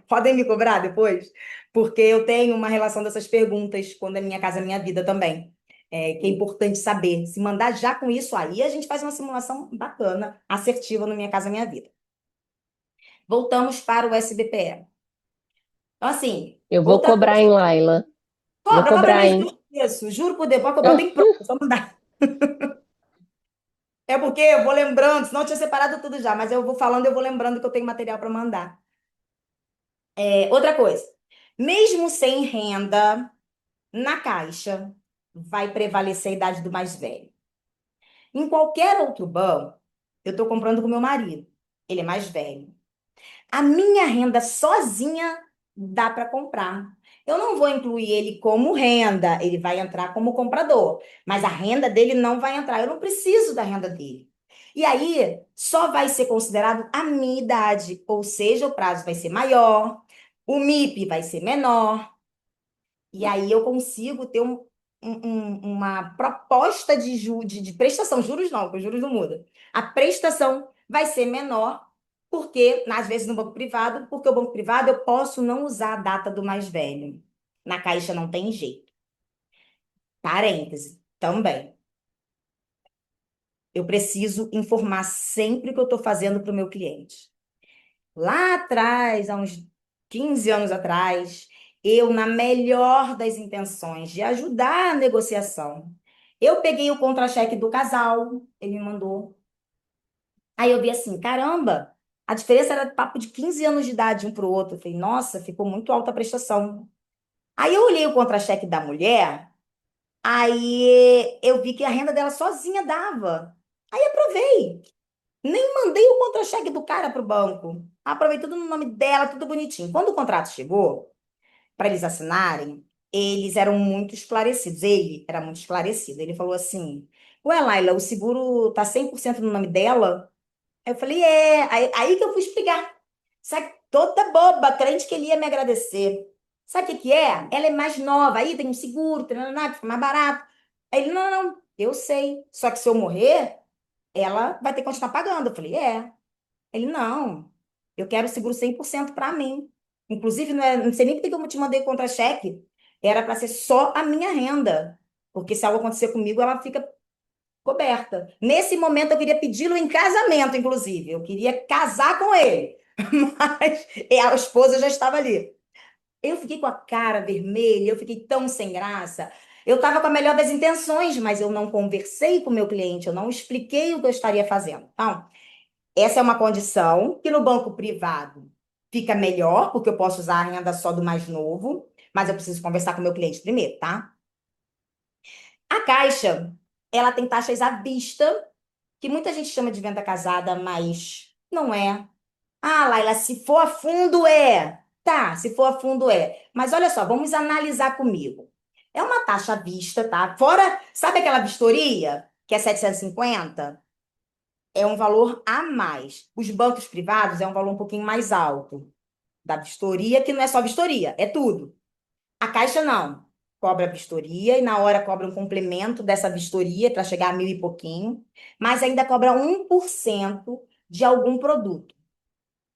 Podem me cobrar depois? Porque eu tenho uma relação dessas perguntas quando é Minha Casa Minha Vida também. Que é importante saber. Se mandar já com isso aí, a gente faz uma simulação bacana, assertiva no Minha Casa Minha Vida. Voltamos para o SBPE. Então, assim, Eu vou outra cobrar, hein, coisa. Laila? Vou Cobra cobrar, mesmo, que hein? eu esqueço. Juro por Deus, pode cobrar, eu tenho pronto, só mandar. É porque eu vou lembrando, senão eu tinha separado tudo já, mas eu vou falando, eu vou lembrando que eu tenho material para mandar. Outra coisa, mesmo sem renda, na caixa vai prevalecer a idade do mais velho. Em qualquer outro banco, eu estou comprando com meu marido, ele é mais velho. A minha renda sozinha dá para comprar. Eu não vou incluir ele como renda, ele vai entrar como comprador, mas a renda dele não vai entrar. Eu não preciso da renda dele. E aí, só vai ser considerado a minha idade, ou seja, o prazo vai ser maior, o MIP vai ser menor, e aí eu consigo ter uma proposta de prestação, juros não, porque os juros não mudam. A prestação vai ser menor, porque, às vezes, no banco privado, porque o banco privado eu posso não usar a data do mais velho. Na Caixa não tem jeito. Parêntese, também. Eu preciso informar sempre o que eu estou fazendo para o meu cliente. Lá atrás, há uns 15 anos atrás, eu, na melhor das intenções de ajudar a negociação, eu peguei o contra-cheque do casal, ele me mandou. Aí eu vi assim, caramba, a diferença era de papo de 15 anos de idade um para o outro. Eu falei, nossa, ficou muito alta a prestação. Aí eu olhei o contra-cheque da mulher, aí eu vi que a renda dela sozinha dava. Aí aprovei. Nem mandei o contra-cheque do cara para o banco. Aprovei tudo no nome dela, tudo bonitinho. Quando o contrato chegou, para eles assinarem, eles eram muito esclarecidos. Ele era muito esclarecido. Ele falou assim: Ué, Laila, o seguro tá 100% no nome dela? Aí eu falei: É. Aí que eu fui explicar. Sabe, toda boba, crente que ele ia me agradecer. Sabe o que que é? Ela é mais nova, aí tem um seguro, que fica mais barato. Aí ele: Não, não, eu sei. Só que se eu morrer, ela vai ter que continuar pagando. Eu falei: É. Ele, não, eu quero o seguro 100% para mim. Inclusive, não sei nem por que eu te mandei contra-cheque. Era para ser só a minha renda. Porque se algo acontecer comigo, ela fica coberta. Nesse momento, eu queria pedi-lo em casamento, inclusive. Eu queria casar com ele. Mas a esposa já estava ali. Eu fiquei com a cara vermelha, eu fiquei tão sem graça. Eu estava com a melhor das intenções, mas eu não conversei com o meu cliente, eu não expliquei o que eu estaria fazendo. Então, essa é uma condição que no banco privado fica melhor, porque eu posso usar a renda só do mais novo, mas eu preciso conversar com o meu cliente primeiro, tá? A Caixa, ela tem taxas à vista, que muita gente chama de venda casada, mas não é. Ah, Laila, se for a fundo é. Tá, se for a fundo é. Mas olha só, vamos analisar comigo. É uma taxa à vista, tá? Fora, sabe aquela vistoria que é 750? É um valor a mais. Os bancos privados é um valor um pouquinho mais alto. Da vistoria, que não é só vistoria, é tudo. A Caixa não. Cobra vistoria e na hora cobra um complemento dessa vistoria para chegar a mil e pouquinho, mas ainda cobra 1% de algum produto.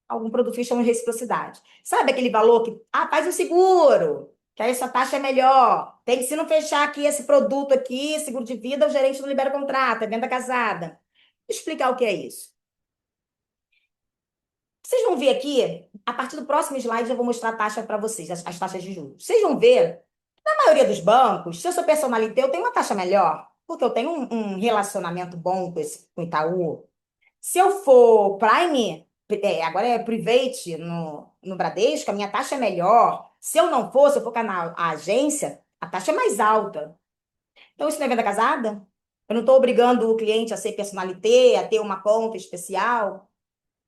Algum produto que chama de reciprocidade. Sabe aquele valor que, faz um seguro, que aí sua taxa é melhor. Tem que, se não fechar aqui esse produto aqui, seguro de vida, o gerente não libera contrato, é venda casada. Vou explicar o que é isso. Vocês vão ver aqui, a partir do próximo slide, eu vou mostrar a taxa para vocês, as taxas de juros. Vocês vão ver, na maioria dos bancos, se eu sou personalité, eu tenho uma taxa melhor, porque eu tenho um relacionamento bom com o Itaú. Se eu for Prime, agora é Private no Bradesco, a minha taxa é melhor. Se eu não for, se eu for na agência, a taxa é mais alta. Então, isso não é venda casada? Eu não estou obrigando o cliente a ser personalité, a ter uma conta especial.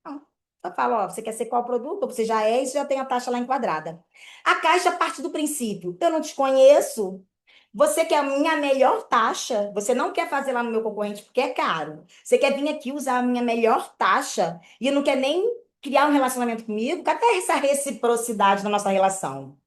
Não. Eu falo, ó, você quer ser qual produto? Você já é e você já tem a taxa lá enquadrada. A Caixa parte do princípio, eu não te conheço. Você quer a minha melhor taxa? Você não quer fazer lá no meu concorrente porque é caro. Você quer vir aqui usar a minha melhor taxa e não quer nem criar um relacionamento comigo? Cadê essa reciprocidade na nossa relação?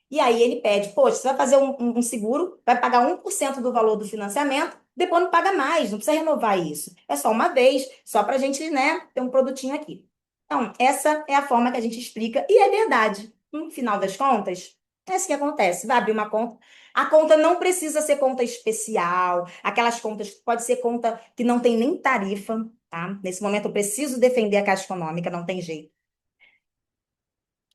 E aí ele pede, poxa, você vai fazer um seguro, vai pagar 1% do valor do financiamento, depois não paga mais, não precisa renovar isso. É só uma vez, só para a gente, né, ter um produtinho aqui. Então, essa é a forma que a gente explica, e é verdade. No final das contas, é isso que acontece. Vai abrir uma conta. A conta não precisa ser conta especial, aquelas contas, pode ser conta que não tem nem tarifa, tá? Nesse momento eu preciso defender a Caixa Econômica, não tem jeito.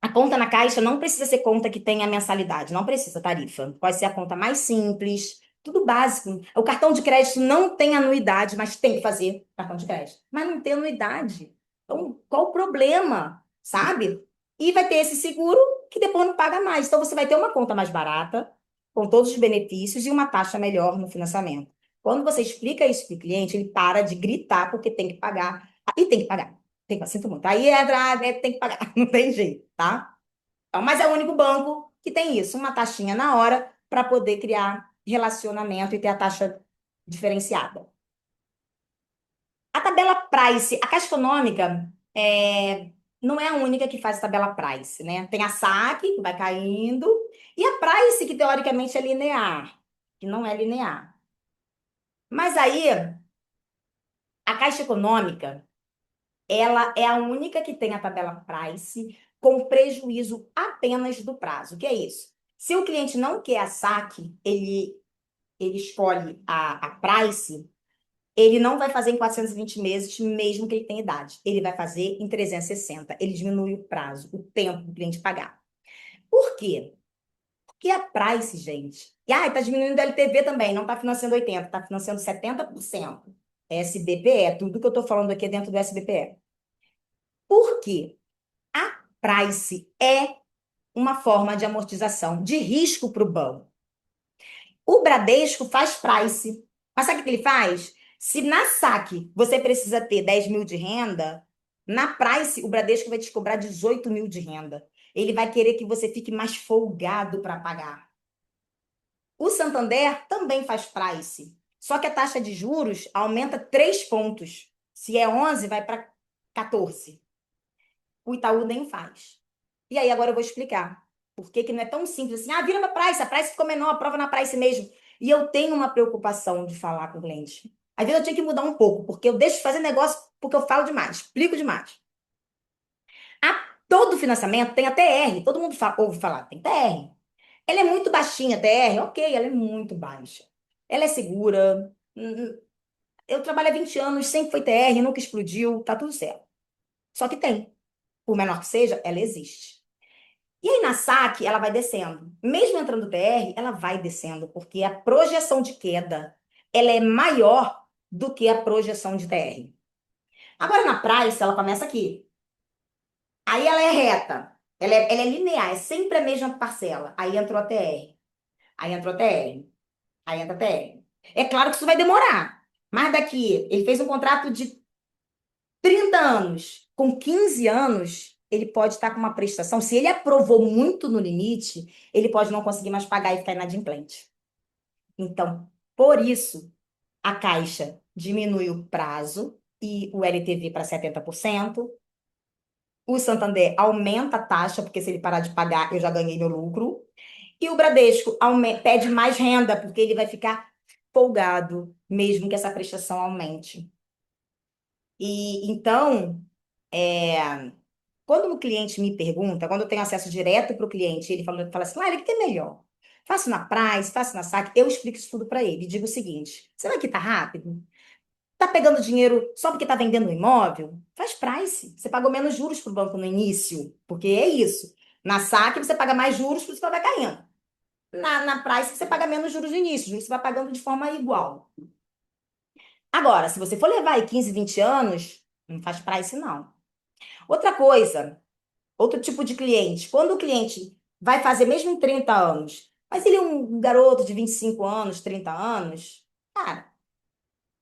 A conta na Caixa não precisa ser conta que tenha mensalidade, não precisa tarifa. Pode ser a conta mais simples, tudo básico. O cartão de crédito não tem anuidade, mas tem que fazer cartão de crédito. Mas não tem anuidade. Então, qual o problema? Sabe? E vai ter esse seguro que depois não paga mais. Então, você vai ter uma conta mais barata, com todos os benefícios e uma taxa melhor no financiamento. Quando você explica isso para o cliente, ele para de gritar porque tem que pagar. E tem que pagar. Sinto muito. Aí tem que pagar, não tem jeito, tá? Então, mas é o único banco que tem isso, uma taxinha na hora para poder criar relacionamento e ter a taxa diferenciada. A tabela Price, a Caixa Econômica não é a única que faz a tabela Price, né? Tem a saque, que vai caindo, e a Price, que teoricamente é linear, que não é linear. Mas aí, a Caixa Econômica, ela é a única que tem a tabela Price com prejuízo apenas do prazo. O que é isso? Se o cliente não quer a saque, ele escolhe a Price, ele não vai fazer em 420 meses, mesmo que ele tenha idade. Ele vai fazer em 360. Ele diminui o prazo, o tempo do cliente pagar. Por quê? Porque a Price, gente. E está diminuindo o LTV também, não está financiando 80%, está financiando 70%. SBPE, tudo que eu estou falando aqui é dentro do SBPE. Por quê? A Price é uma forma de amortização de risco para o banco. O Bradesco faz Price. Mas sabe o que ele faz? Se na saque você precisa ter 10 mil de renda, na Price o Bradesco vai te cobrar 18 mil de renda. Ele vai querer que você fique mais folgado para pagar. O Santander também faz Price. Só que a taxa de juros aumenta 3 pontos. Se é 11, vai para 14. O Itaú nem faz. E aí agora eu vou explicar. Por que que não é tão simples assim? Vira na Price, a Price ficou menor, a prova na Price mesmo. E eu tenho uma preocupação de falar com o cliente. Às vezes eu tinha que mudar um pouco, porque eu deixo de fazer negócio porque eu falo demais, explico demais. Todo financiamento tem a TR, todo mundo ouve falar, tem TR. Ela é muito baixinha, a TR, ok, ela é muito baixa. Ela é segura. Eu trabalho há 20 anos, sempre foi TR, nunca explodiu, tá tudo certo. Só que tem. Por menor que seja, ela existe. E aí, na saque, ela vai descendo. Mesmo entrando TR, ela vai descendo, porque a projeção de queda, ela é maior do que a projeção de TR. Agora, na Price, ela começa aqui. Aí ela é reta. Ela é linear, é sempre a mesma parcela. Aí entrou a TR. Aí entrou a TR. Aí entra a TR. É claro que isso vai demorar. Mas daqui, ele fez um contrato de 30 anos. Com 15 anos, ele pode estar com uma prestação. Se ele aprovou muito no limite, ele pode não conseguir mais pagar e ficar inadimplente. Então, por isso, a Caixa diminui o prazo e o LTV para 70%. O Santander aumenta a taxa, porque se ele parar de pagar, eu já ganhei meu lucro. E o Bradesco pede mais renda, porque ele vai ficar folgado, mesmo que essa prestação aumente. E então, quando o cliente me pergunta, quando eu tenho acesso direto para o cliente, ele fala assim, o que é melhor? Faço na Price, faço na saque, eu explico isso tudo para ele. Digo o seguinte, você vai quitar rápido? Tá pegando dinheiro só porque tá vendendo um imóvel? Faz Price. Você pagou menos juros para o banco no início, porque é isso. Na saque você paga mais juros, por isso que ela vai caindo. Na Price você paga menos juros no início, juros você vai pagando de forma igual. Agora, se você for levar aí 15, 20 anos, não faz Price não. Outra coisa, outro tipo de cliente. Quando o cliente vai fazer mesmo em 30 anos. Mas ele é um garoto de 25 anos, 30 anos, cara,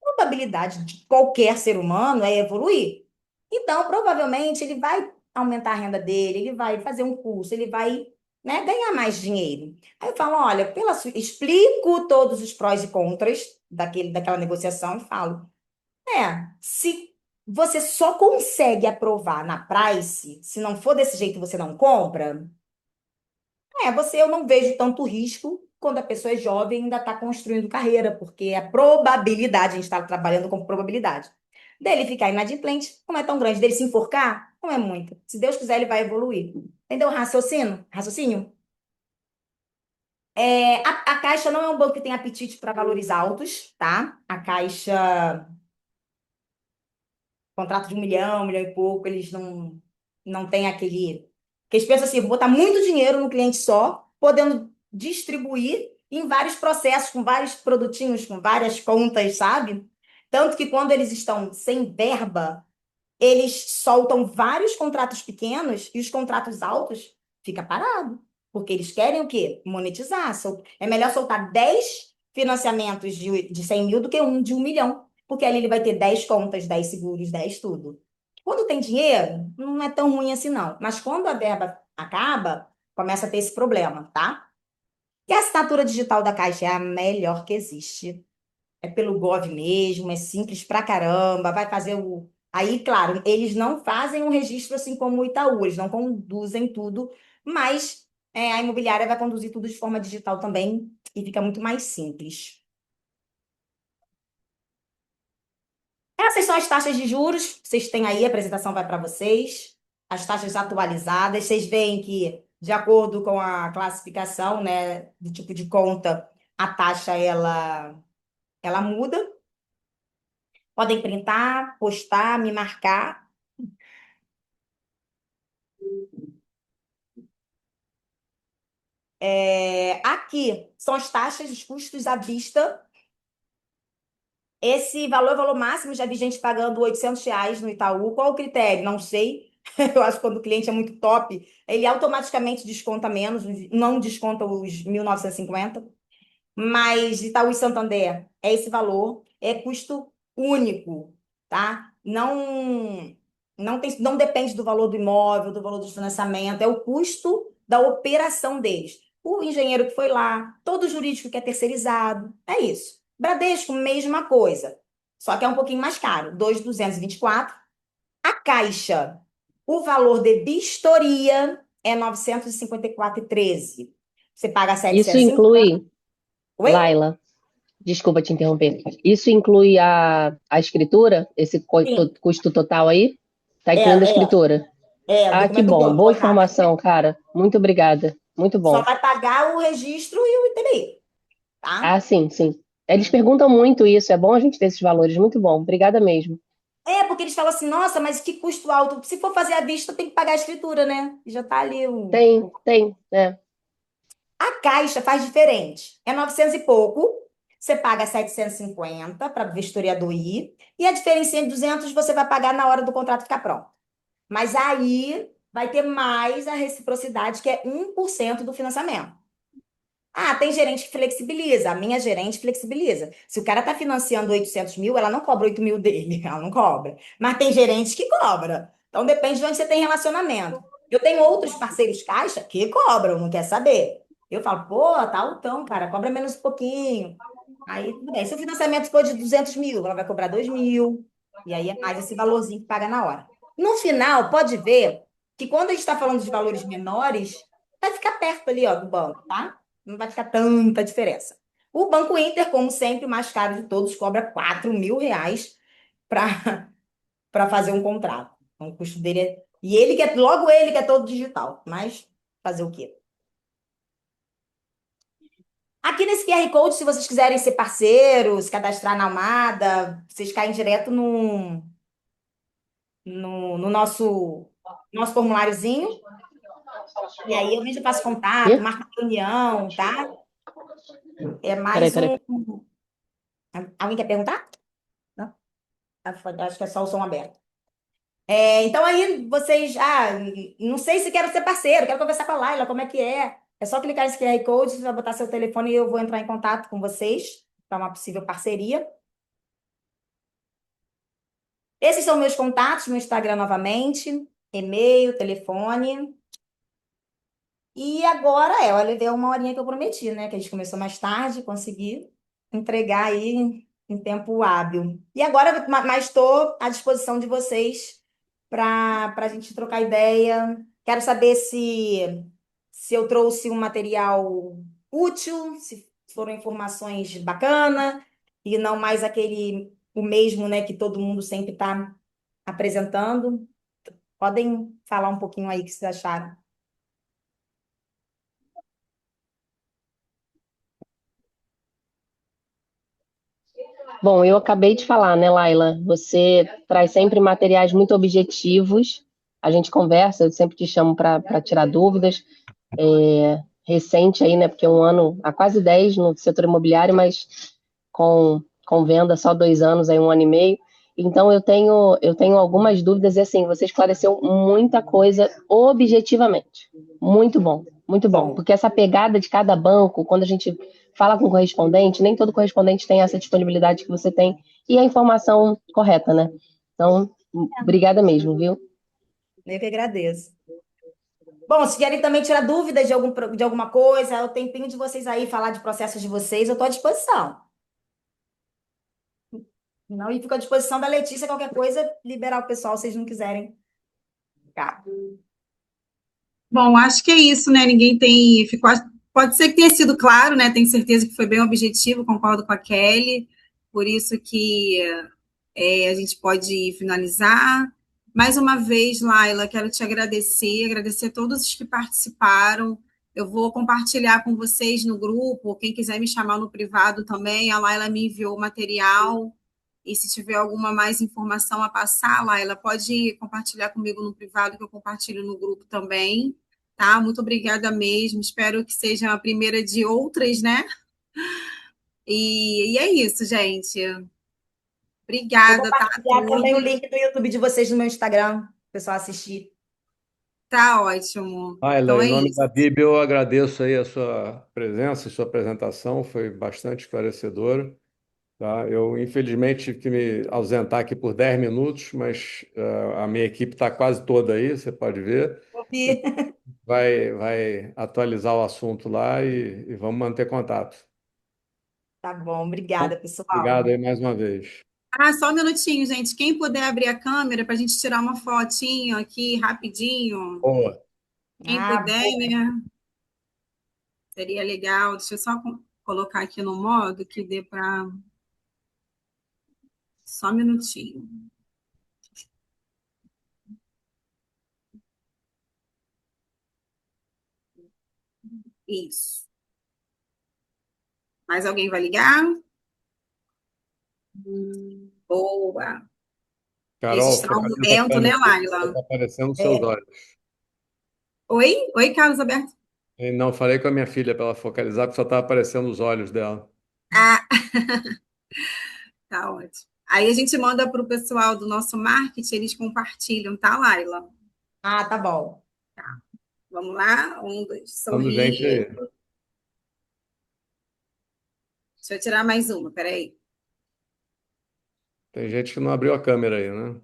a probabilidade de qualquer ser humano é evoluir. Então, provavelmente, ele vai aumentar a renda dele, ele vai fazer um curso, ele vai, né, ganhar mais dinheiro. Aí eu falo, olha, explico todos os prós e contras daquela negociação e falo, se você só consegue aprovar na price, se não for desse jeito, você não compra. Eu não vejo tanto risco quando a pessoa é jovem e ainda está construindo carreira, porque a probabilidade, a gente está trabalhando com probabilidade, dele ficar inadimplente não é tão grande, dele se enforcar não é muito. Se Deus quiser, ele vai evoluir. Entendeu o raciocínio? Raciocínio? A Caixa não é um banco que tem apetite para valores altos, tá? A Caixa, contrato de 1 milhão e pouco, eles não têm aquele. Que eles pensam assim, vou botar muito dinheiro no cliente só, podendo distribuir em vários processos, com vários produtinhos, com várias contas, sabe? Tanto que quando eles estão sem verba, eles soltam vários contratos pequenos e os contratos altos fica parado. Porque eles querem o quê? Monetizar. É melhor soltar 10 financiamentos de 100 mil do que um de 1 milhão. Porque ali ele vai ter 10 contas, 10 seguros, 10 tudo. Quando tem dinheiro, não é tão ruim assim, não. Mas quando a verba acaba, começa a ter esse problema, tá? E a assinatura digital da Caixa é a melhor que existe. É pelo Gov mesmo, é simples pra caramba, vai fazer o. Aí, claro, eles não fazem um registro assim como o Itaú, eles não conduzem tudo, mas a imobiliária vai conduzir tudo de forma digital também e fica muito mais simples. Essas são as taxas de juros, vocês têm aí, a apresentação vai para vocês, as taxas atualizadas, vocês veem que, de acordo com a classificação, né, do tipo de conta, a taxa ela muda. Podem printar, postar, me marcar. Aqui são as taxas, os custos à vista. Esse valor é o valor máximo. Já vi gente pagando R$ 800 no Itaú. Qual o critério? Não sei. Eu acho que quando o cliente é muito top, ele automaticamente desconta menos, não desconta os 1.950. Mas Itaú e Santander é esse valor, é custo único, tá? Não depende do valor do imóvel, do valor do financiamento, é o custo da operação deles. O engenheiro que foi lá, todo jurídico que é terceirizado, é isso. Bradesco, mesma coisa, só que é um pouquinho mais caro, 2.224. A Caixa, o valor de vistoria é 954,13. Você paga Isso 750. inclui, Oi? Laila, desculpa te interromper. Isso inclui a escritura, esse Sim, custo total aí? Tá é, incluindo a é, escritura? o Ah, que documento bom. Boa contábil. informação, cara. Muito obrigada. Muito Só bom. vai pagar o registro e o ITBI, tá? Ah, sim, sim. Eles perguntam muito isso. É bom a gente ter esses valores. Muito bom. Obrigada mesmo. Porque eles falam assim, nossa, mas que custo alto. Se for fazer à vista, tem que pagar a escritura, né? E já tá ali o. Tem, né? A Caixa faz diferente. É 900 e pouco, você paga 750 para o vistoriador ir, e a diferença de 200 você vai pagar na hora do contrato ficar pronto. Mas aí vai ter mais a reciprocidade, que é 1% do financiamento. Ah, tem gerente que flexibiliza. A minha gerente flexibiliza. Se o cara está financiando 800 mil, ela não cobra 8 mil dele. Ela não cobra. Mas tem gerente que cobra. Então depende de onde você tem relacionamento. Eu tenho outros parceiros caixa que cobram, não quer saber. Eu falo, pô, tá altão, cara, cobra menos um pouquinho. Aí tudo bem. Se o financiamento for de 200 mil, ela vai cobrar 2 mil. E aí é mais esse valorzinho que paga na hora. No final, pode ver que quando a gente está falando de valores menores, vai ficar perto ali, ó, do banco, tá? Não vai ficar tanta diferença. O Banco Inter, como sempre, o mais caro de todos, cobra R$ 4.000 para para fazer um contrato. Então, o custo dele é. E logo ele que é todo digital. Mas fazer o quê? Aqui nesse QR Code, se vocês quiserem ser parceiros, cadastrar na Almada, vocês caem direto no nosso formuláriozinho. E aí eu mesmo faço contato, Quê? marco reunião, tá? É Peraí, mais peraí. um. Alguém quer perguntar? Não? Acho que é só o som aberto. Então aí vocês, não sei se quero ser parceiro, quero conversar com a Laila, como é que é? É só clicar nesse QR Code, você vai botar seu telefone e eu vou entrar em contato com vocês para uma possível parceria. Esses são meus contatos no Instagram novamente, e-mail, telefone. E agora olha, deu uma horinha que eu prometi, né? Que a gente começou mais tarde, consegui entregar aí em tempo hábil. E agora, mas estou à disposição de vocês para a gente trocar ideia. Quero saber se eu trouxe um material útil, se foram informações bacanas, e não mais o mesmo, né, que todo mundo sempre está apresentando. Podem falar um pouquinho aí o que vocês acharam. Bom, eu acabei de falar, né, Laila? Você traz sempre materiais muito objetivos. A gente conversa, eu sempre te chamo para tirar dúvidas. Recente aí, né? Porque um ano, há quase 10 no setor imobiliário, mas com venda só 2 anos, aí 1 ano e meio. Então eu tenho algumas dúvidas e assim, você esclareceu muita coisa objetivamente. Muito bom, muito bom. Porque essa pegada de cada banco, quando a gente fala com o correspondente, nem todo correspondente tem essa disponibilidade que você tem e a informação correta, né? Então, obrigada mesmo, viu? Eu que agradeço. Bom, se querem também tirar dúvidas de alguma coisa, o tempinho de vocês aí falar de processos de vocês, eu estou à disposição. Não, e fico à disposição da Letícia, qualquer coisa, liberar o pessoal, se vocês não quiserem ficar. Bom, acho que é isso, né? Ninguém tem. Pode ser que tenha sido claro, né? Tenho certeza que foi bem objetivo, concordo com a Kelly. Por isso que a gente pode finalizar. Mais uma vez, Laila, quero te agradecer a todos os que participaram. Eu vou compartilhar com vocês no grupo. Quem quiser me chamar no privado também, a Laila me enviou o material. E se tiver alguma mais informação a passar, Laila, pode compartilhar comigo no privado, que eu compartilho no grupo também. Tá? Muito obrigada mesmo. Espero que seja a primeira de outras, né? E é isso, gente. Vou Obrigada, tá? A compartilhar também o todos. link do YouTube de vocês no meu Instagram, para o pessoal assistir. Tá ótimo. Ayla, Então em é nome isso. da Bíblia, eu agradeço aí a sua presença, a sua apresentação, foi bastante esclarecedora, tá? Eu, infelizmente, tive que me ausentar aqui por 10 minutos, mas a minha equipe está quase toda aí, você pode ver. E- Vai atualizar o assunto lá e vamos manter contato. Tá bom, Bom, obrigada, obrigado pessoal. aí mais uma vez. Ah, só um minutinho, gente. Quem puder abrir a câmera para a gente tirar uma fotinho aqui rapidinho. Boa. Quem Ah, puder, né? Seria legal. Deixa eu só colocar aqui no modo que dê para. Só um minutinho. Isso. Mais alguém vai ligar? Boa. Carol, Registrar um focaliza a momento, né, câmera aí, Laila? está aparecendo os seus é. olhos. Oi? Oi, Carlos Alberto? E não falei com a minha filha para ela focalizar, porque só está aparecendo os olhos dela. Ah, tá ótimo. Aí a gente manda para o pessoal do nosso marketing, eles compartilham, tá, Laila? Ah, tá bom. Vamos lá? Um, dois, Dando gente sorrir. aí. Deixa eu tirar mais uma, peraí. Tem gente que não abriu a câmera aí, né?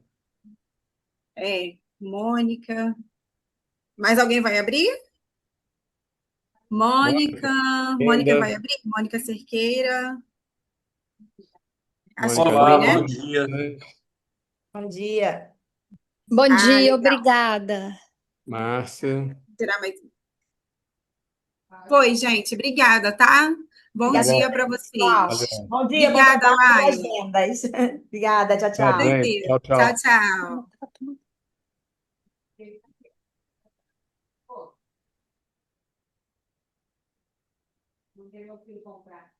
Mônica. Mais alguém vai abrir? Mônica, Mônica. Mônica Linda, vai abrir? Mônica Cerqueira. Acho que Mônica foi, Olá, né? bom dia. Bom dia. Bom Ah, dia, legal. obrigada. Márcia. Vou tirar mais uma. Foi, gente. Obrigada, tá? Bom Tá Obrigada, dia bom. para pessoal. vocês. Valeu. Bom dia, bom Obrigada, trabalho, boas Laila. vendas. Obrigada, tchau, Tchau, Com tchau. gente. certeza. Tchau, Tchau, tchau. tchau. Não tem meu filho comprar.